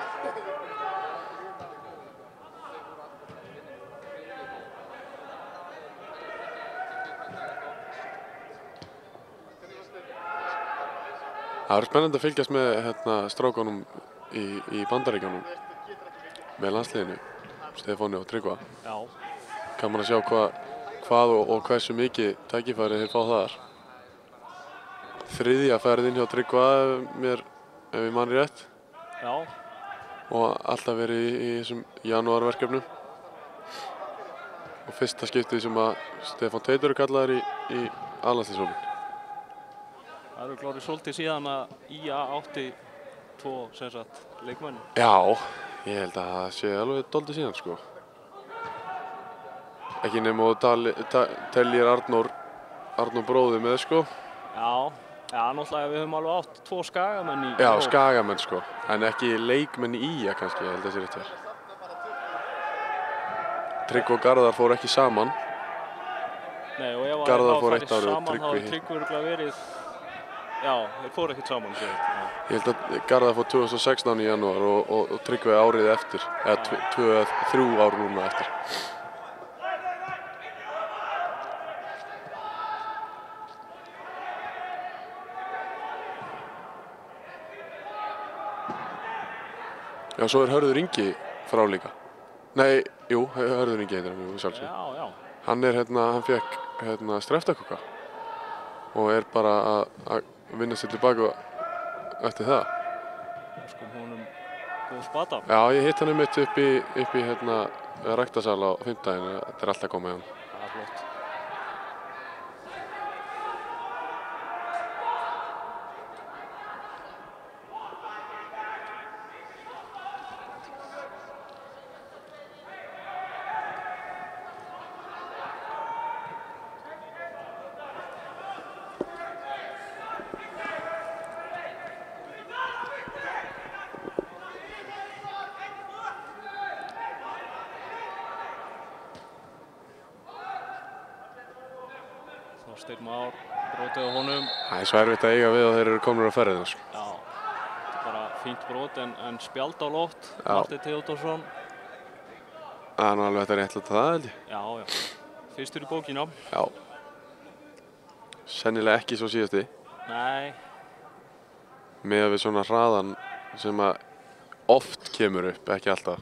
Það er spennandi að fylgjast með strákunum í Bandaríkjunum með landsliðinu, Stefáni og Tryggva. Já. Gaman að sjá hvað og hversu mikið tækifæri þeir fá þar. 3. ferðin hjá Tryggva ef ég man rétt. Já. Og alltaf verið í þessum janúarverkefnum. Og fyrsta skiptið sem að Stefán Teitur er kallaður í A-landsliðshópinn. Það eru klárið svolítið síðan að IA átti 2 leikmenn. Já, ég held að það sé alveg dálítið síðan sko. Ekki nema og teljir Arnór bróði með sko. Já, náttúrulega við höfum alveg átt 2 skagamenn í. Já, skagamenn sko, en ekki leikmenn í IA kannski, ég held að það sé rétt verið. Tryggvi og Garðar fóru ekki saman. Nei, og ef Garðar fór eitt árið og saman þá hefði Tryggvi örugglega verið. Já, þeir fóru ekkert saman. Ég held að Garðar fór 2016 í janúar og Tryggvi árið eftir, eða 2-3 ár núna eftir. Já, svo er Hörður Ingi frá líka. Nei, jú, Hörður Ingi heitir hann, sjálfsög. Já. Hann fekk streftakokka og er bara að vinna sér tilbaka eftir það. Sko honum góð spata. Já, ég hitt hann einmitt upp í ræktasal á 5-daginn, þetta er alltaf komið hann. Það er flott. Þorsteinn Már, brotið á honum. Það er svo erfitt að eiga við og þeir eru komnir á ferðina. Sko. Já, þetta er bara fínt brot en spjald á loft, Martin Theodórsson. Það er nú alveg þetta réttlætt það, held ég. Já. Fyrstur í bókina. Já. Sennilega ekki svo síðasti. Nei. Með við svona hraðan sem að oft kemur upp, ekki alltaf.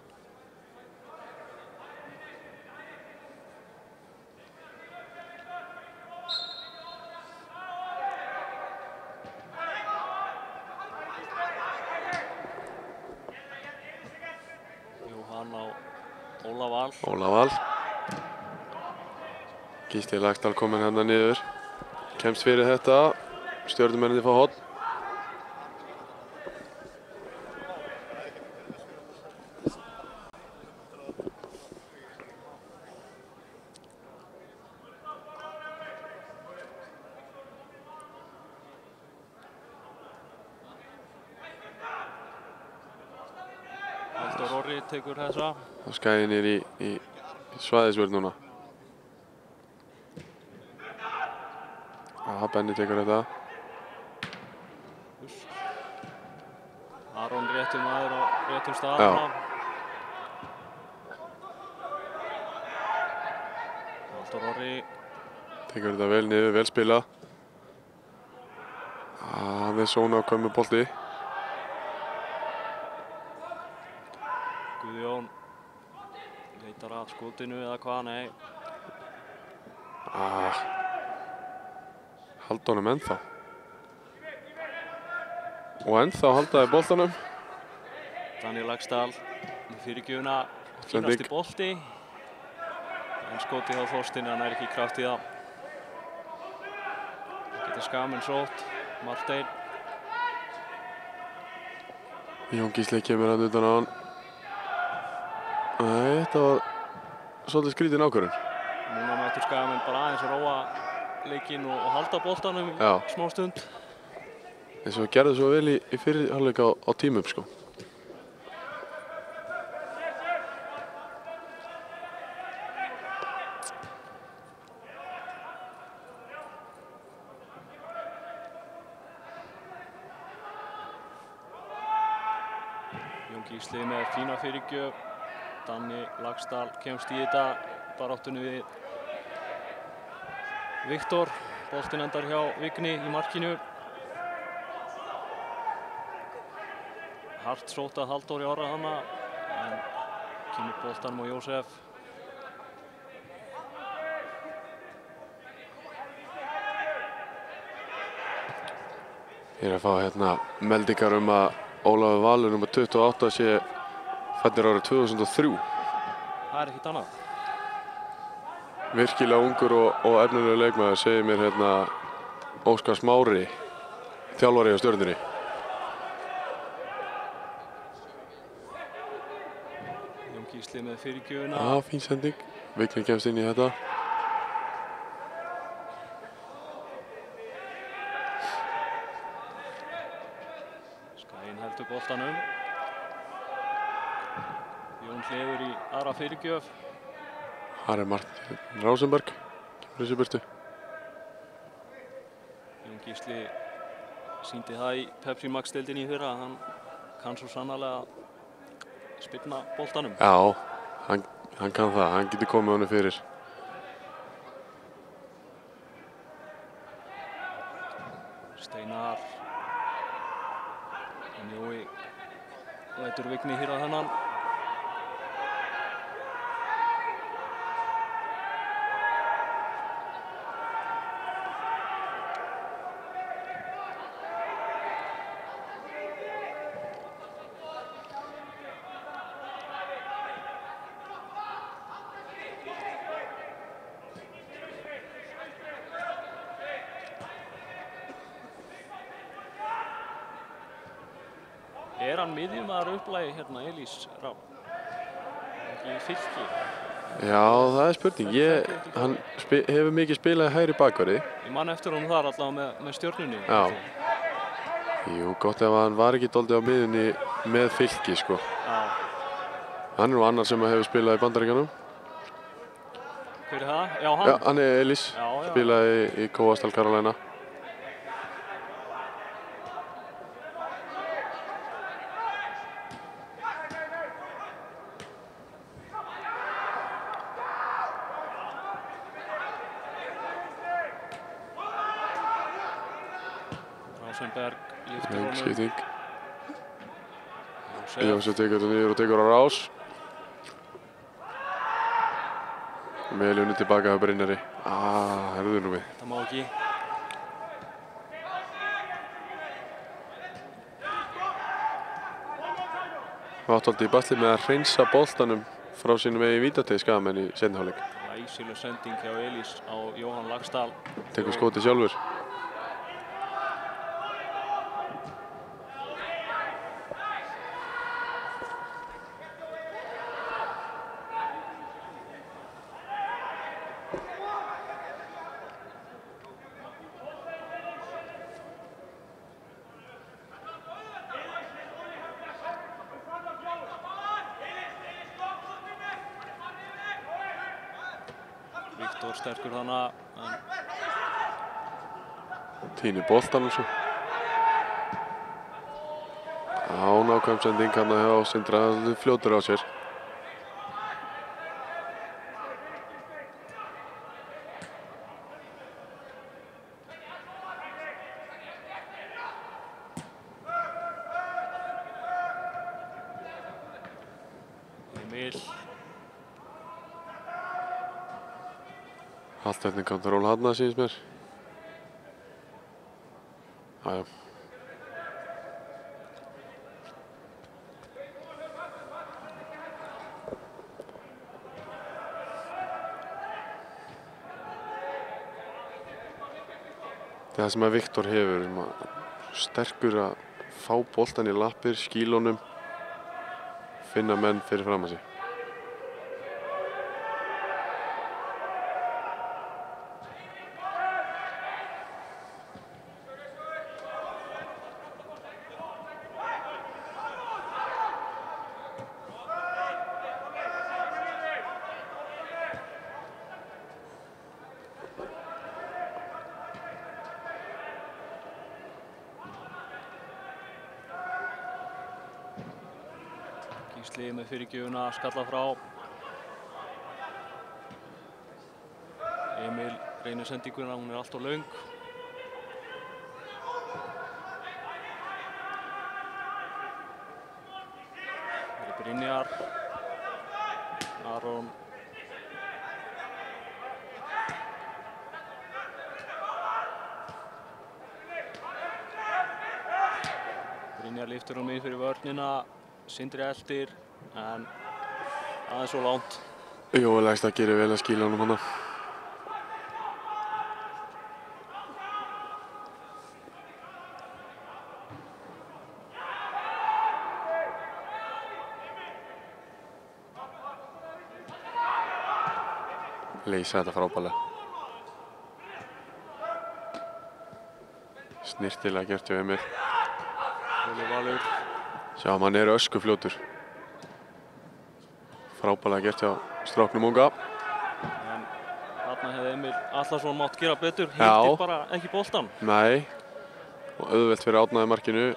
Óla Val. Gísli Lagdal kominn hérna niður. Kemst fyrir þetta. Stjörnumennirnir fá horn. Orri tekur þessa. Og Skaginn er í svæðisvörð núna. Benni tekur þetta. Aron réttur maður á réttum stað. Halldór Orri. Tekur þetta vel niður, vel spilað. Hann er svona að koma með bolti. Guðjón leitar að skotinu eða hvað, nei. Halda honum ennþá. Og ennþá haldaði boltanum. Daniel Laxdal með fyrirgjöfuna, fínasti bolti. En skotið á Þorsteini, hann er ekki í kraft í það. Getur Skagamenn sótt. Marteinn. Jón Gísli kemur hann utan á hann. Nei, þetta var svolítið skrítin ákvörðun. Núna mættur Skagamenn bara aðeins að róa leikinn og halda boltanum í smá stund. Eins og gerði svo vel í fyrri hálfleik á tímum, sko. Gísli með fína fyrirgjöf. Danni Laxdal kemst í þetta baráttunni við Viktor. Boltinn endar hjá Vigni í markinu. Hart sótt að Halldóri Orra hana, en kemur boltanum á Jósef. Ég er að fá hérna meldingar að Ólafur Valur nr. 28 sé fæddur árið 2003. Það er ekkert annað. Virkilega ungur og efnilegur leikmaður, segir mér hérna Óskar Smári, þjálfari á Stjörnunni. Jón Gísli með fyrirgjöfuna. Fín sending. Vigni kemst inn í þetta. Heldur boltanum. Jón Hleður í aðra fyrirgjöf. Þar er Martin Rásenberg. Kemur þessu burtu. Jón Gísli sýndi það í Pepsi Max deildinni í fyrra. Hann kann svo sannarlega spyrna boltanum. Já, hann kann það. Hann getur komið honum fyrir. Steinar. Jói lætur Vigni hýra þennan. Er hann miðjumaður upplægi hérna, Elís Rafn? Ekki Fylki? Já, það er spurning. Hann hefur mikið spilað hægri bakverði. Ég man eftir honum þar allavega með Stjörnunni. Já. Jú, gott ef hann var ekki dálítið á miðjunni með Fylki, sko. Já. Hann er nú annar sem hefur spilað í Bandaríkjunum. Hver er það? Já, hann? Já, hann er Elís. Spilaði í Coastal Carolina. Rósenberg lyftir honum. Skipting. Jósef tekur þetta niður og tekur á rás. Vel unnið tilbaka hjá Brynjari. Herðu nú við. Það má ekki. Áttaldi í basli með að hreinsa boltanum frá sínum eigin vítateig Skagamenn í seinni hálfleik. Glæsileg sending hjá Elís á Jóhann Laxdal. Tekur skotið sjálfur. Viktor sterkur þarna, en Týnir boltan og svo. Nákvæm sending hérna hjá Sindra, fljótur á sér. Emil. Halldveitni kontról hérna, sýnist mér. Jájá. Það sem að Viktor hefur, sterkur að fá boltan í lappir, skílunum, finna menn fyrir fram að sig. Gísli með fyrirgjöfuna, skalla frá. Emil reynir sendinguna, hún er allt of löng. Það er Brynjar. Aron. Brynjar lyftir hún inn fyrir vörnina. Sindri eldir, en aðeins svo langt. Jói Lægstad gerir vel að skíla honum hana. Leysa þetta frábærlega. Snirtilega gert hjá Emil. Óli Valur. Sjá, hann er öskufljótur. Frábærlega gert hjá stráknum unga. En þarna hefði Emil Atlason mátt gera betur. Hittir bara ekki boltan. Nei. Og auðvelt fyrir Árna í markinu.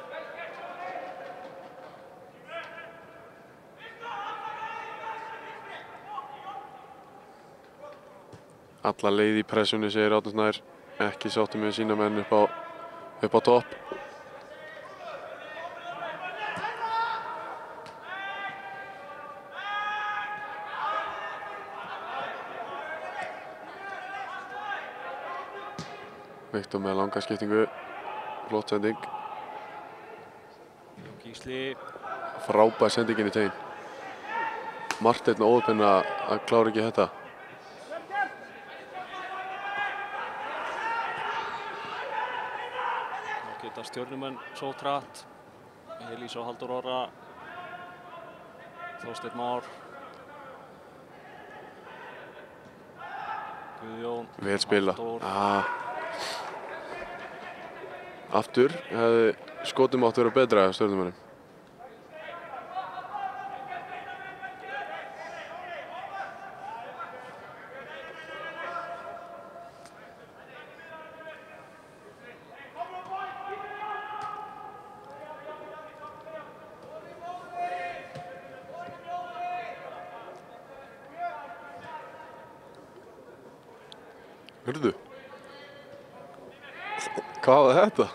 Alla leið í pressunni, segir Árni Snær. Ekki sáttur með sína menn upp á topp. Viktor með langa skiptingu, flott sending. Gísli. Frábær sendingin í tegin. Marteinn og óðpenn að klára ekki þetta. Nú geta stjörnumenn sótt hratt. Elís og Halldór Orra. Þorsteinn Már. Guðjón. Vel spila. Halldór. Aftur hefði skotum átt að vera betra af stjörnumönnum. Hörðu? Hvað var þetta?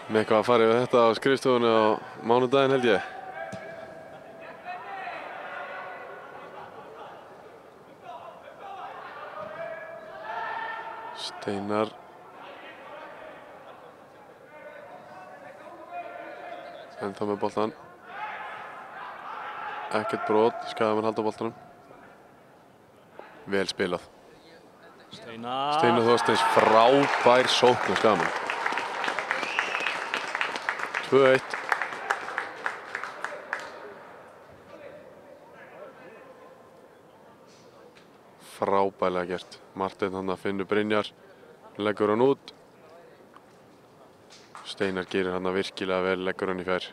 Með eitthvað að fara yfir þetta á skrifstofunni á mánudaginn held ég. Steinar. Ennþá með boltan. Ekkert brot, Skagamenn halda boltanum. Vel spilað. Steinar Þorsteins, frábær sókn á Skagamenn. 2-1. Frábærlega gert. Marteinn hann að finnur Brynjar, leggur hann út. Steinar gerir hann að virkilega vel, leggur hann í fjær.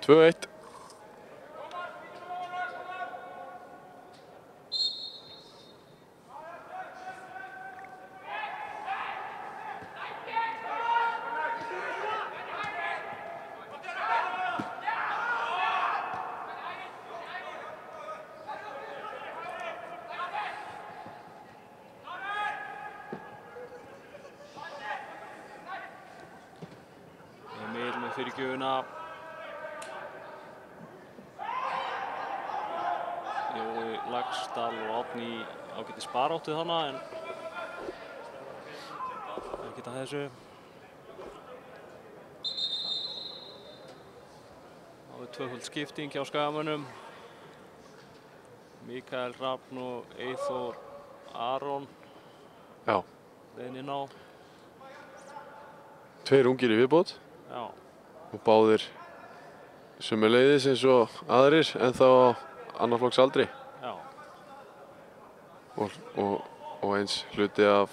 2-1. Emil með fyrirgjöfuna. Jói Laxdal og Árni ágætis baráttu þarna en ekkert að þessu. Það er tvöföld skipting hjá Skagamönnum. Mikael Hrafn og Eyþór Aron Já, leiðin inn á. 2 ungir í viðbót Já, og báðir sömuleiðis eins og aðrir en þá á annar flokks aldri já. og eins hluti af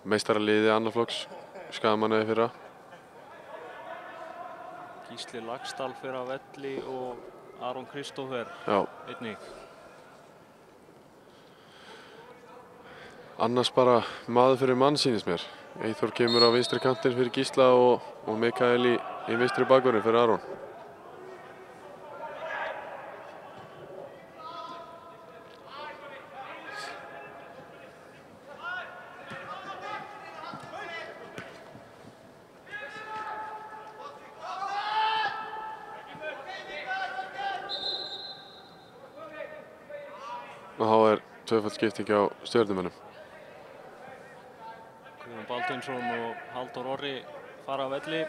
meistaraliði annar flokks Skagamanna í fyrra. Gísli Laxdal fer af velli og Aron Kristófer Já, einnig. annars bara maður fyrir mann sýnist mér. Eyþór kemur á vinstri kantinn fyrir Gísla og Mikael í vinstri bakvörðinn fyrir Aron. Og þá er tvöfald skipting á Stjörnumönnum. Guðjón Baldvinsson og Halldór Orri fara af velli.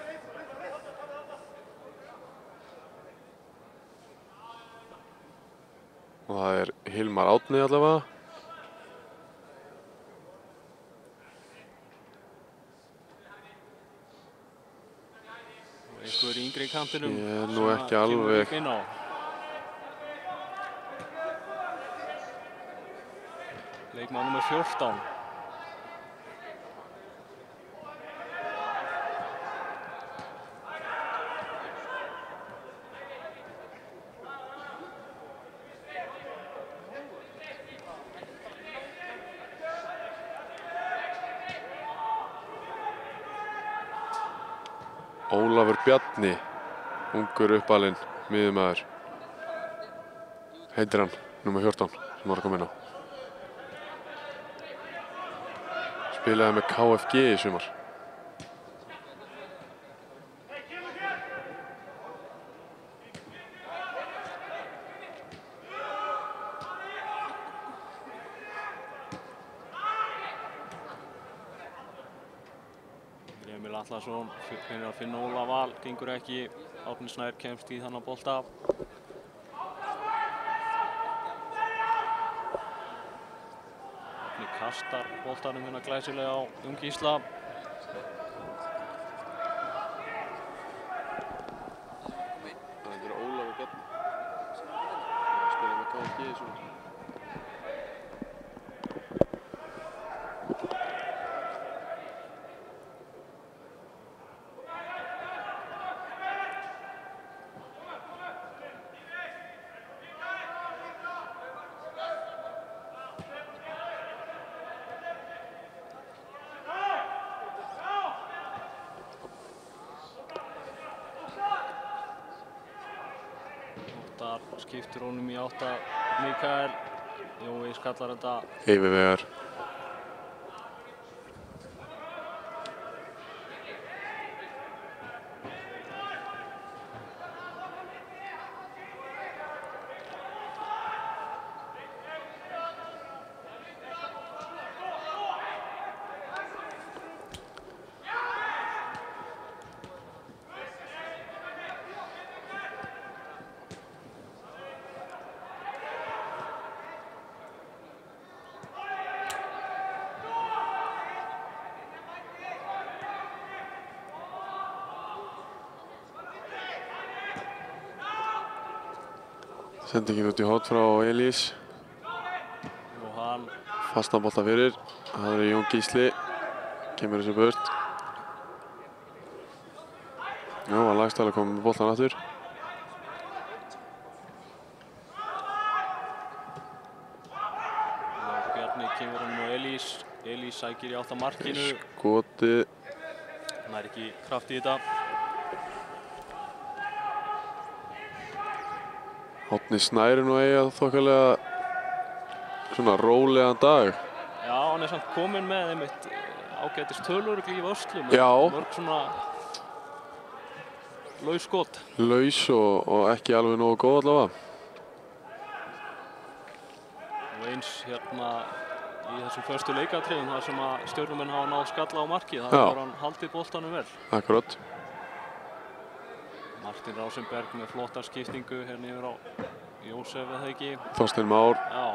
Og það er Hilmar Árni allavega. Og einhver yngri í kantinum. Ég er nú sem ekki kemur alveg. líka inn á. Leikmaður númer 14. Ólafur Bjarni, ungur uppalinn miðjumaður. Heitir hann, númer 14, sem var að koma inn á. Spilaði með KFG í sumar. Emil Atlason finnur að finna Óla Val, gengur ekki. Árni Snær kemst í þennan bolta. Árni kastar boltanum hérna glæsilega á Jón Gísla. Það er Ólafur Bjarni. Spilaði með KFG í sumar. Þar skiptir honum í átta Mikael. Jói skallar þetta. Yfirvegar. Sendingin út í hot frá Elís. Og hann Fastan bolta fyrir. Það er Jón Gísli. Kemur þessu burt. Já, var Laxdal að koma með boltan aftur. Bjarni kemur hann og Elís sækir í átt að markinu. Skotið. Hann er ekki kraft í þetta. Árni Snær nú eiga þokkalega svona rólegan dag. Já, hann er samt kominn með einmitt ágætis tölur í vörslu. Já. Mörg svona laus skot. Laus og ekki alveg nógu góð allavega. Og eins hérna í þessum förstu leikatriðum þar sem að Stjörnumenn hafa náð skalla á markið. Það var hann haldið boltanum vel. Akkurat. Martin Rásenberg með flotta skiptingu hérna yfir á Jósef eða ekki. Þorsteinn Már. Já.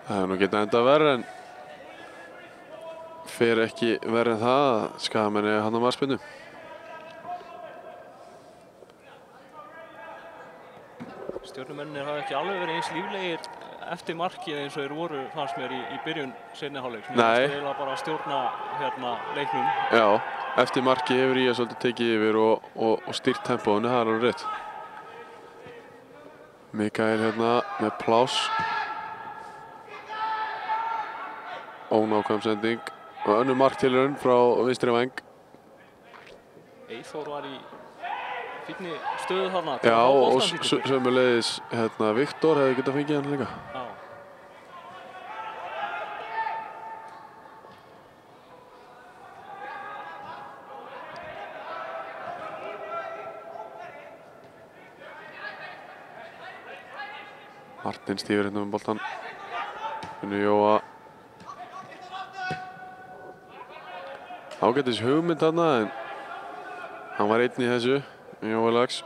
Það hefur nú getað endað verra en fer ekki verra en það að Skagamenn eiga hann á markspyrnu. Stjörnumennir hafa ekki alveg verið eins líflegir eftir markið eins og þeir voru fannst mér í byrjun seinni hálfleiks. Nei. Mér fannst eiginlega bara að stjórna hérna leiknum. Já, eftir markið hefur ég svolítið tekið yfir og stýrt tempóinu, það er alveg rétt. Mikael hérna með pláss. Ónákvæm sending og önnur marktilraun frá vinstri væng. Eyþór var í fínni stöðu þarna. Já, og sömuleiðis hérna Viktor hefði getað fengið hann líka. Já. Martin stífur hérna með boltan. Finnur Jóa. Ágætis hugmynd þarna en hann var einn í þessu, Jói Lax.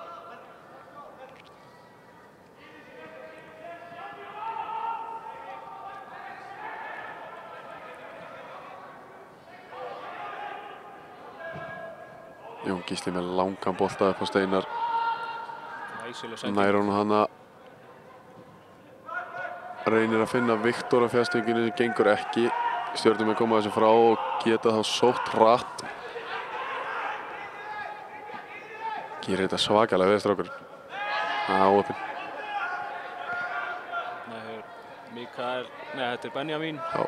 Jón Gísli með langan bolta upp á Steinar. Nær honum hana. Reynir að finna Viktor á fjærstunginu sem gengur ekki. Stjörnumenn koma þessu frá og geta þá sótt hratt. Gerir þetta svakalega við strákurinn. Það er óöppin. Mikael, nei þetta er Benjamin. Já.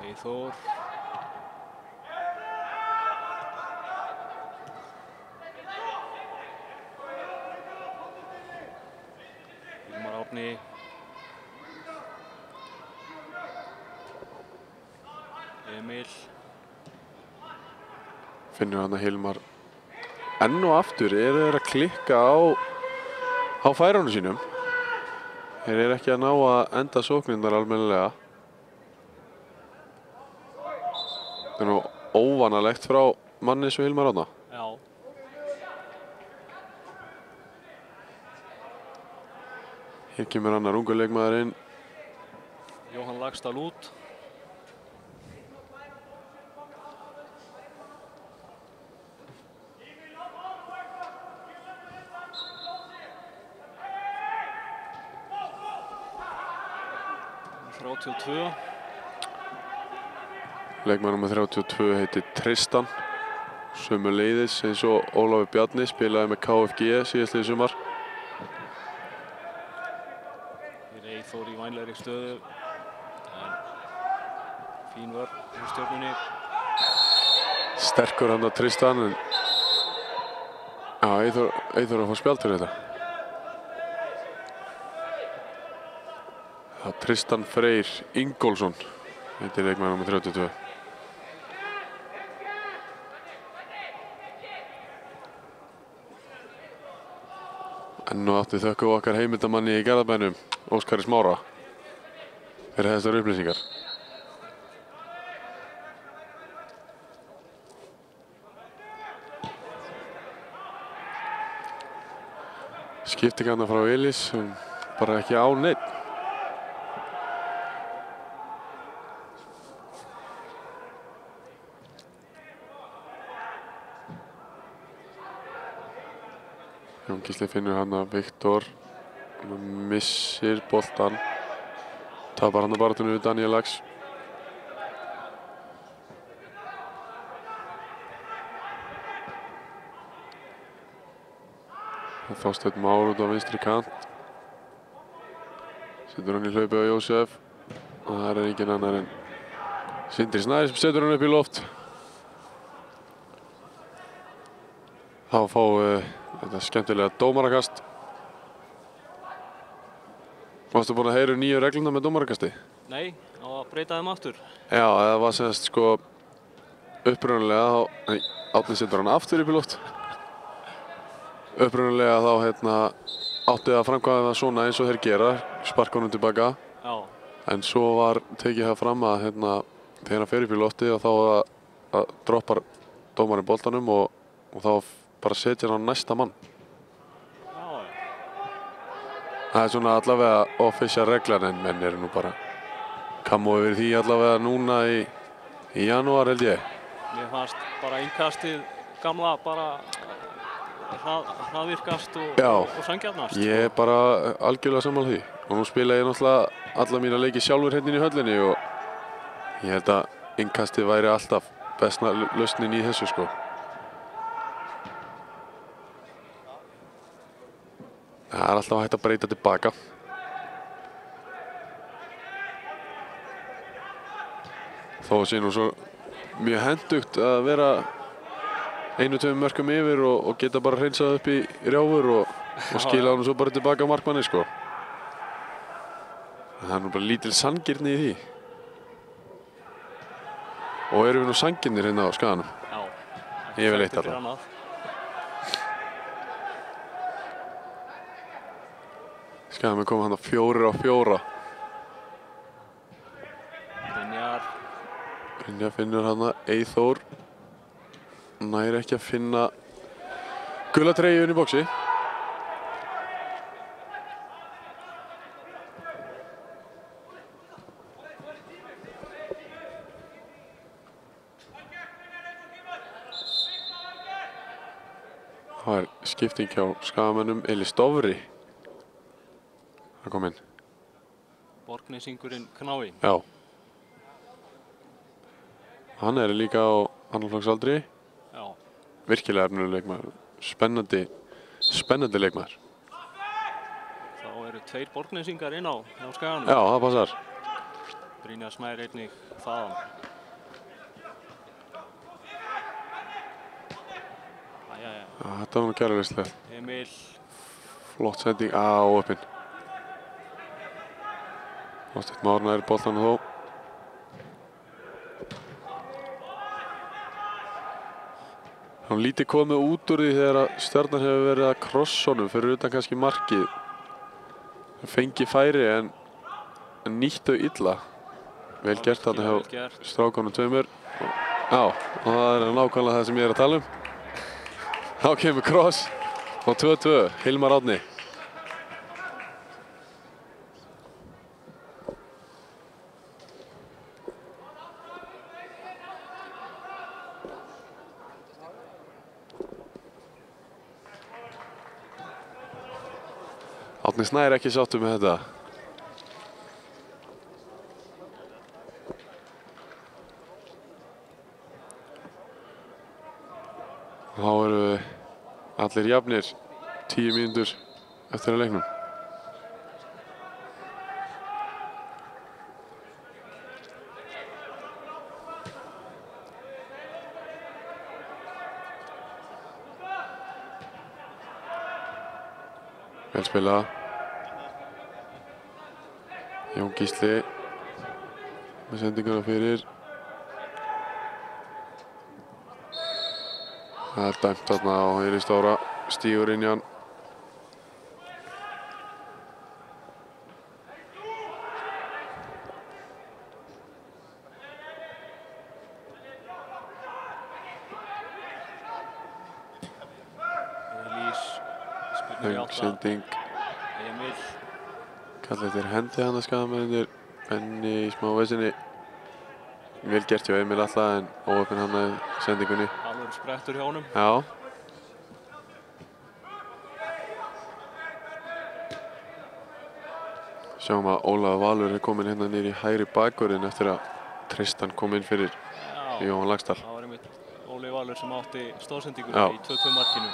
Eyþór. Hilmar Árni. Emil. Finnur hann að Hilmar enn og aftur þeir að klikka á færunum sínum. Þeir eru ekki að ná að enda sóknirnar almennilega. Það er nú óvanalegt frá manni eins og Hilmar Árna. Já. Hér kemur annar ungur leikmaður inn. Jóhann Laxdal út. Leikmaður nr. 32 heitir Tristan. Sömuleiðis eins og Ólafur Bjarni spilaði með KFG síðastliðið sumar. Hér er Eyþór í vænlegri stöðu. En fín vörn hjá Stjörnunni. Sterkur hann að Tristan en já, Eyþór að fá spjald fyrir þetta. Það Tristan Freyr Ingólfsson heitir leikmaður nr. 32. Enn og aftur þökkum við okkar heimildamanni í Garðabænum, Óskari Smára, fyrir þessar upplýsingar. Skiptingarna frá Elís, bara ekki á neitt. Jón Gísli finnur hann að Viktor missir boltan. Tapar hann að baráttunni við Daniel Lax. Þorsteinn Már út á vinstri kant. Setur hann í hlaupi á Jósef. Og það er engin annar en Sindri Snær sem setur hann upp í loft. Þá fáum við þetta skemmtilega dómarakast. Varstu búinn að heyra nýju regluna með dómarakasti? Nei, á að breyta þeim aftur. Já, það var semst sko upprunalega þá... Nei, Árni setur hann aftur upp í loft. Upprunalega þá átti að framkvæma það svona eins og þeir gera, sparka honum tilbaka. Já. En svo var tekið það fram að þegar hann fer upp í lofti og þá að droppar dómarinn boltanum og þá bara setja hann á næsta mann. Já. Það er svona allavega official reglan en menn eru nú bara kammo yfir því allavega núna í janúar held ég. Mér fannst bara innkastið gamla bara hraðvirkast og sanngjarnast. Ég er bara algjörlega sammála því. Og nú spila ég náttúrulega alla mína leiki sjálfur hérna í höllinni og ég held að innkastið væri alltaf besta lausnin í þessu sko. Það er alltaf hægt að breyta tilbaka. Þó sé nú svo mjög hentugt að vera 1-2 mörkum yfir og geta bara hreinsað upp í rjáfur og skila hann svo bara tilbaka á markmanni sko. Það er nú bara lítil sanngirni í því. Og erum við nú sanngirnir hérna á Skaganum? Já. Yfirleitt alltaf. Skagamenn er komið hann á 4-4. Brynjar finnur hann að Eyþór. Nær ekki að finna gula treyjun í boxi. Það er skipting hjá Skagamönnum. Elis Dofri. Það kom inn. Borgnesingurinn Knái. Já. Hann er líka á annarflokksaldri. Já. Virkilega efnilegur leikmaður. Spennandi leikmaður. Þá eru 2 borgnesingar inn á Skaganum. Já, það passar. Brynjar Snær einnig þaðan. Þetta var nú kærleikslegt. Emil. Flott sending á öppin. Þorsteinn Már nær boltanum þó. Hann lítið komið út úr því þegar að Stjarnan hefur verið að krossa honum fyrir utan kannski markið. Hann fengi færi en nýtt þau illa. Vel gert þarna hjá strákunum tveimur. Já, og það er nákvæmlega það sem ég er að tala um. Þá kemur kross og 2-2, Hilmar Árni. Árni Snær ekki sáttur með þetta. Þá eru við allir jafnir 10 mínútur eftir að leiknum. Vel spilað. Jón Gísli með sendinguna fyrir. Það er dæmt þarna á Eyri Stóra. Stígur inn í hann. Sending. Emil. Kallið eftir hendi hann að Skagamennirnir. Benni í smá vesinni. Vel gert hjá Emil alltaf en óöppin hann að sendingunni. Alveg sprettur hjá honum. Já. Sjáum að Ólafur Valur kominn hérna niður í hægri bakvörðinn eftir að Tristan kom inn fyrir Jóhann Laxdal. Það var einmitt Óli Valur sem átti stóðsendingu Já. í 2-2 markinu.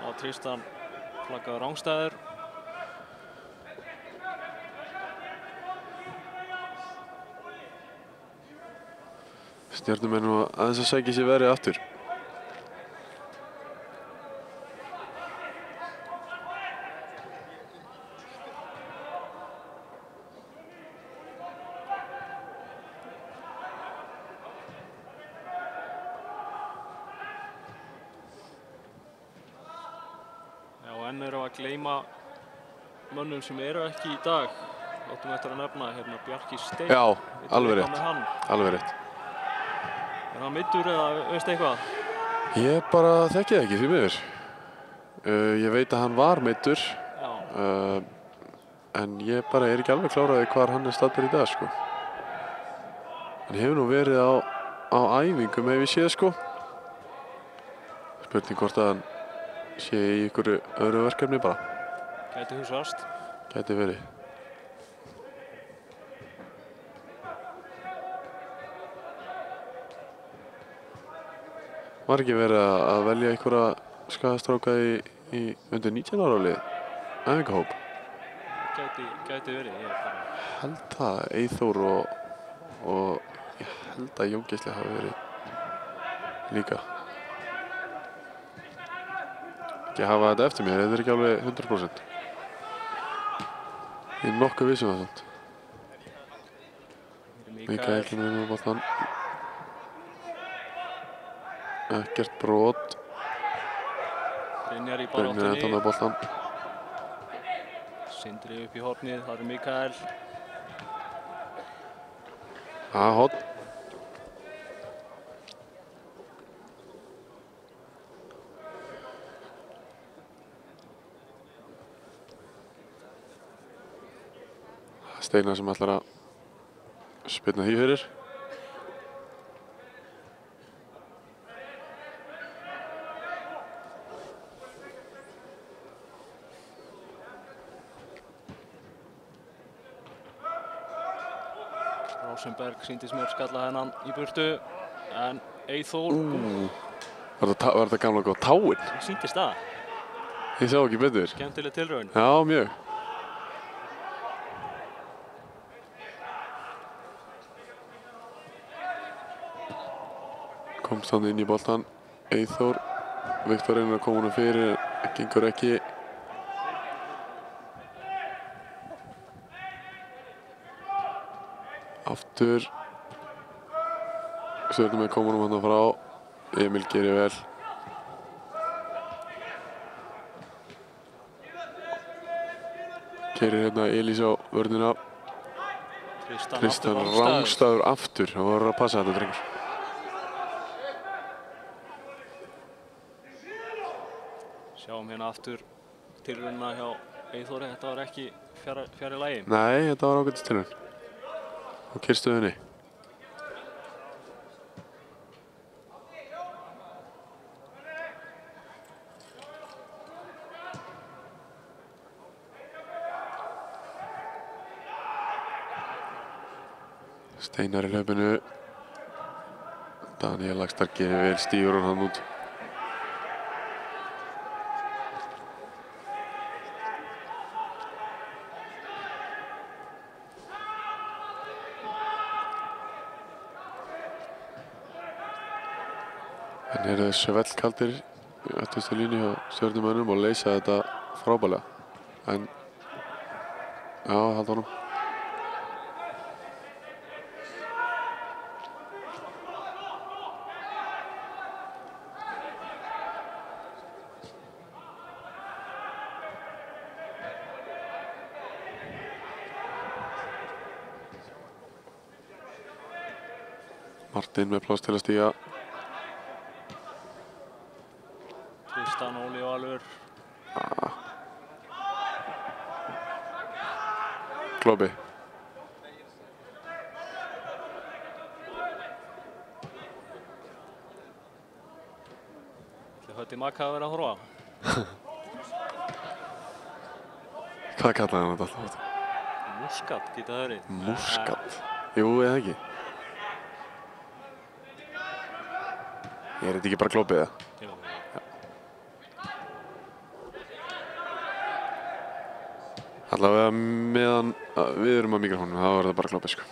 Og Tristan flaggaði rangstæður. Stjörnumenn nú aðeins að sækja sér verið aftur. Enn erum við að gleyma mönnum sem eru ekki í dag. Áttum eftir að nefna hérna Bjarki Steinn. Já, Veitum alveg við rétt. hvað með hann? Alveg rétt. Er hann meiddur eða veistu eitthvað? Ég bara þekki það ekki því miður. Ég veit að hann var meiddur. Já. En ég bara er ekki alveg kláraði hvar hann er staddur í dag, sko. Hann hefur nú verið á æfingum ef ég séð, sko. Spurning hvort að hann sé í einhverju öðru verkefni bara. Gæti húsast. Gæti verið. Var ekki verið að velja einhverja skadastráka í undir 19 ára lið? Æfingahóp? Gæti verið. Ég bara... Held það, Eyþór og ég held að Jón Gísli hafi verið líka. Ekki hafa þetta eftir mér, þetta er ekki alveg 100%. Ég er nokkuð viss um það samt. Mikael kemur inn á boltan. Ekkert brot. Brynjar í Brynjar endan á baráttunni. boltan. Sindri upp í hornið, það er Mikael. Horn. Steinar sem ætlar að spyrna því fyrir. Rosenberg sýndist mér skalla hennan í burtu. En Eyþór... Var þetta gamla góð táin? Sýndist það. Ég sá ekki betur. Skemmtileg tilraun. Já, mjög. Komst hann inn í boltan. Eyþór. Viktor reynir að koma honum fyrir. Gengur ekki. Aftur. Stjörnumenn koma honum hann frá. Emil gerir vel. Keirir hérna Elís á vörnina. Tristan rangstæður aftur. Það voru að passa þetta, drengur. Sjáum hérna aftur tilraunina hjá Eyþóri. Þetta var ekki fjarri lagi. Nei, þetta var ágætis tilraun. Á kyrrstöðunni. Steinar í hlaupinu. Daniel Laxdal gerir vel, stígur hann út. En eru svellkaldir í öttustu línu hjá Stjörnumönnum og leysa þetta frábærlega. En já, halda honum. Martin með pláss til að stíga. Tristan, Óli Valur. Klobbi. Það höfði Maka að vera að horfa. Hvað kallaði hann þetta alltaf? Muskat geta það verið. Muskat. Jú, eða ekki. Er þetta ekki bara klópið það? Jú. Allavega meðan við erum á mikrofónum, þá er það bara klópið, sko.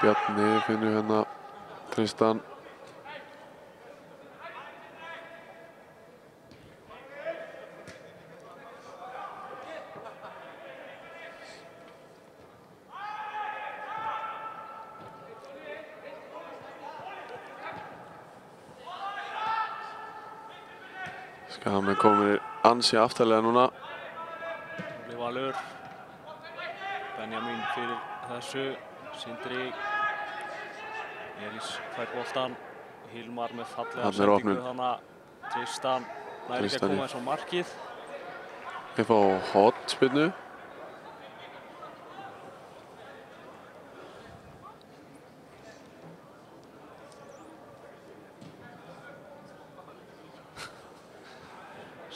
Bjarni finnur hérna Tristan. Skami komið ansi aftarlega núna. Óli Valur. Benjamin fyrir þessu. Sindri. Elís fær boltan. Hilmar með fallega sendingu þannig. Tristan nær ekki að koma eins á markið. Við fá hornspyrnu.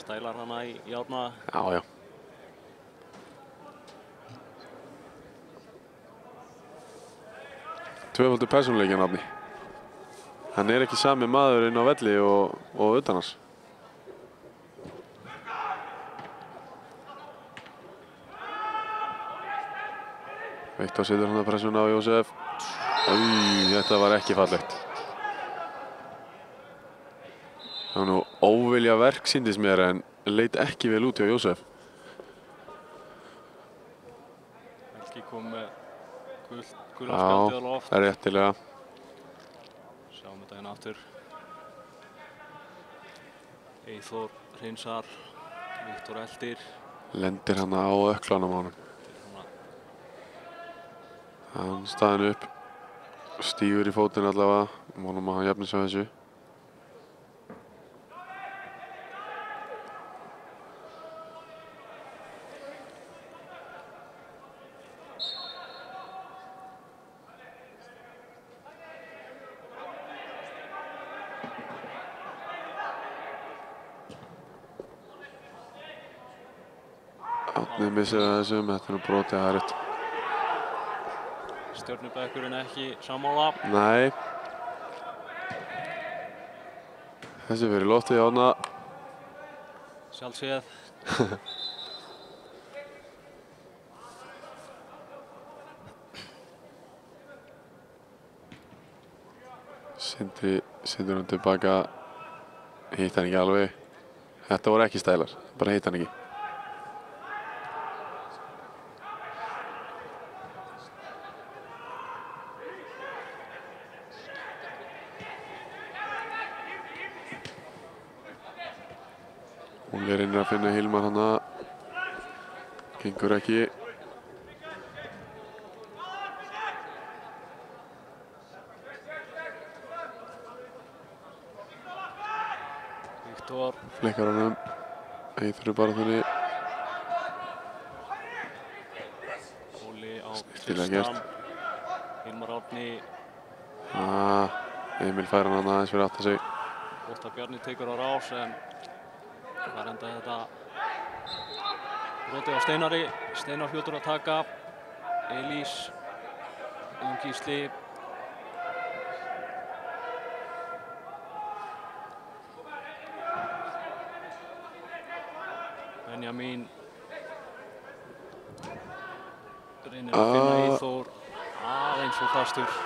Stælar hana í járna. Já, já. Tvöfaldur persónuleiki nafni. Hann er ekki sami maður inn á velli og utan hans. Viktor setur hann að pressuna á Jósef. Þetta var ekki fallegt. Það var nú óvilja verk sýndist mér en leit ekki vel út hjá Jósef. Helgi kom með gula spjaldið á loft. Já, réttilega. Sjáum þetta hérna aftur. Eyþór hreinsar. Viktor eldir. Lendir hann á ökklanum á honum. Hann staðinn upp. Stígur í fótinn allavega. Vonum að hann jafni sig á þessu. Árni missir að þessum, þetta er nú brotið hægt. Stjörnubekkurinn ekki sammála. Nei. Þessi fyrir loftið Árna. Sjálfséð. Sindri sendur hann tilbaka. Hitt hann ekki alveg. Þetta voru ekki stælar, bara hitt hann ekki. Óli reynir að finna Hilmar hana. Gengur ekki. Viktor. Flekkar honum. Eyþór bara þannig. Óli á Snyrtilega Tristan. Hilmar Árni. Emil fær hann aðeins fyrir aftan sig. Óttar Bjarni tekur á rás en hvað enda þetta brotið á Steinari. Steinar fljótur að taka. Elís. Gísli. Benjamin. Reynir að finna Eyþór. Aðeins og fastur.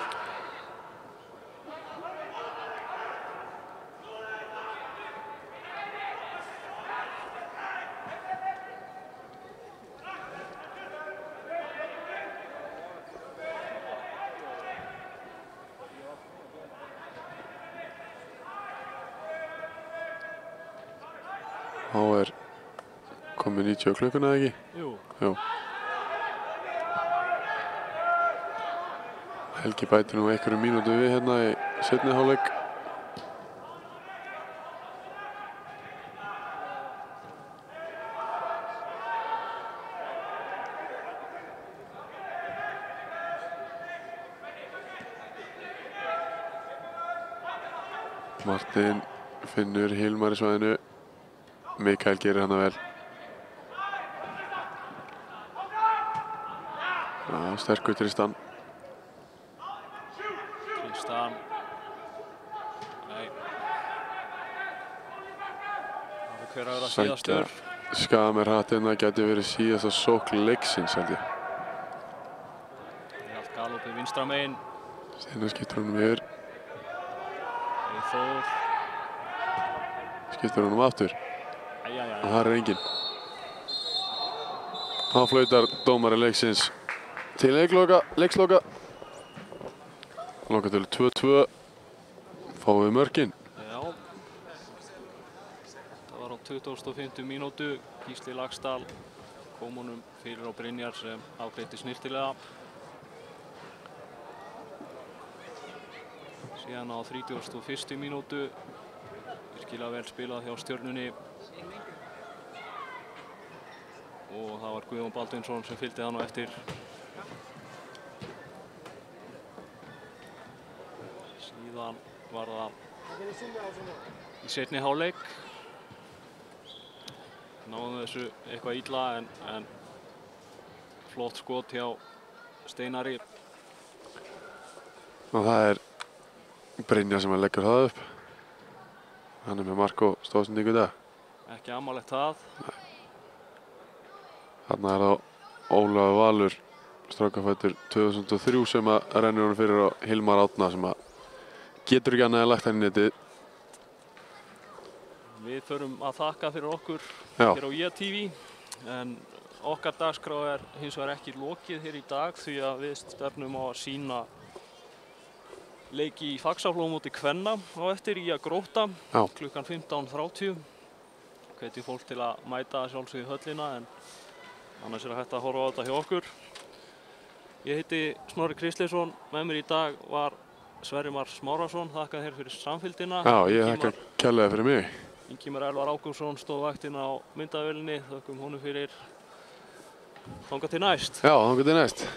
Þá er komið 90 á klukkuna, eða ekki? Jú. Jú. Helgi bætir nú einhverjum mínútu við hérna í seinni hálfleik. Martin finnur Hilmar í svæðinu. Mikael gerir hana vel. Já, sterkur Tristan. Tristan. Nei. Það er hver að vera síðastur. Skaða með hrattinn, það gæti verið síðasta sókn leiksins, held ég. Allt galopið vinstra megin. Steinar skiptir honum yfir. Þór. Skiptir honum aftur. Æjæjæj. Og það er enginn. Þá flautar dómari leiksins til leiksloka. Lokatölu 2-2. Fáum við mörkin. Já. Það var á 25. mínútu. Gísli Laxdal kom honum fyrir á Brynjar sem afgreiddi snyrtilega. Síðan á 31. mínútu. Virkilega vel spilað hjá Stjörnunni. Og það var Guðjón Baldvinsson sem fylgdi hann á eftir. Síðan var það í seinni hálfleik. Náðum þessu eitthvað illa en flott skot hjá Steinari. Og það er Brynjar sem leggur það upp. Hann er með mark og stóðsendingu í dag. Ekki amalegt það. Þarna er það Ólafur Valur, strákafættur 2003 sem að rennur honum fyrir á Hilmar Árna sem að getur ekki annað en lagt hann í netið. Við förum að þakka fyrir okkur Já. hér á IATV en okkar dagskrá er hins vegar ekki lokið hér í dag því að við stefnum á að sýna leiki í Faxaflóa móti kvenna á eftir í að Grótta Já. klukkan 15:30. Hvetjum fólk til að mæta sjálfsögðu í höllina en annars er hægt að horfa á þetta hjá okkur. Ég heiti Snorri Kristleifsson, með mér í dag var Sverrir Mar Smárason, þakka þér fyrir samfylgdina. Já, ég þakka kærlega fyrir mig. Ingimar Elvar Ágústsson stóð vaktina á myndavélinni, þökkum honum fyrir. Þangað til næst. Já, þangað til næst.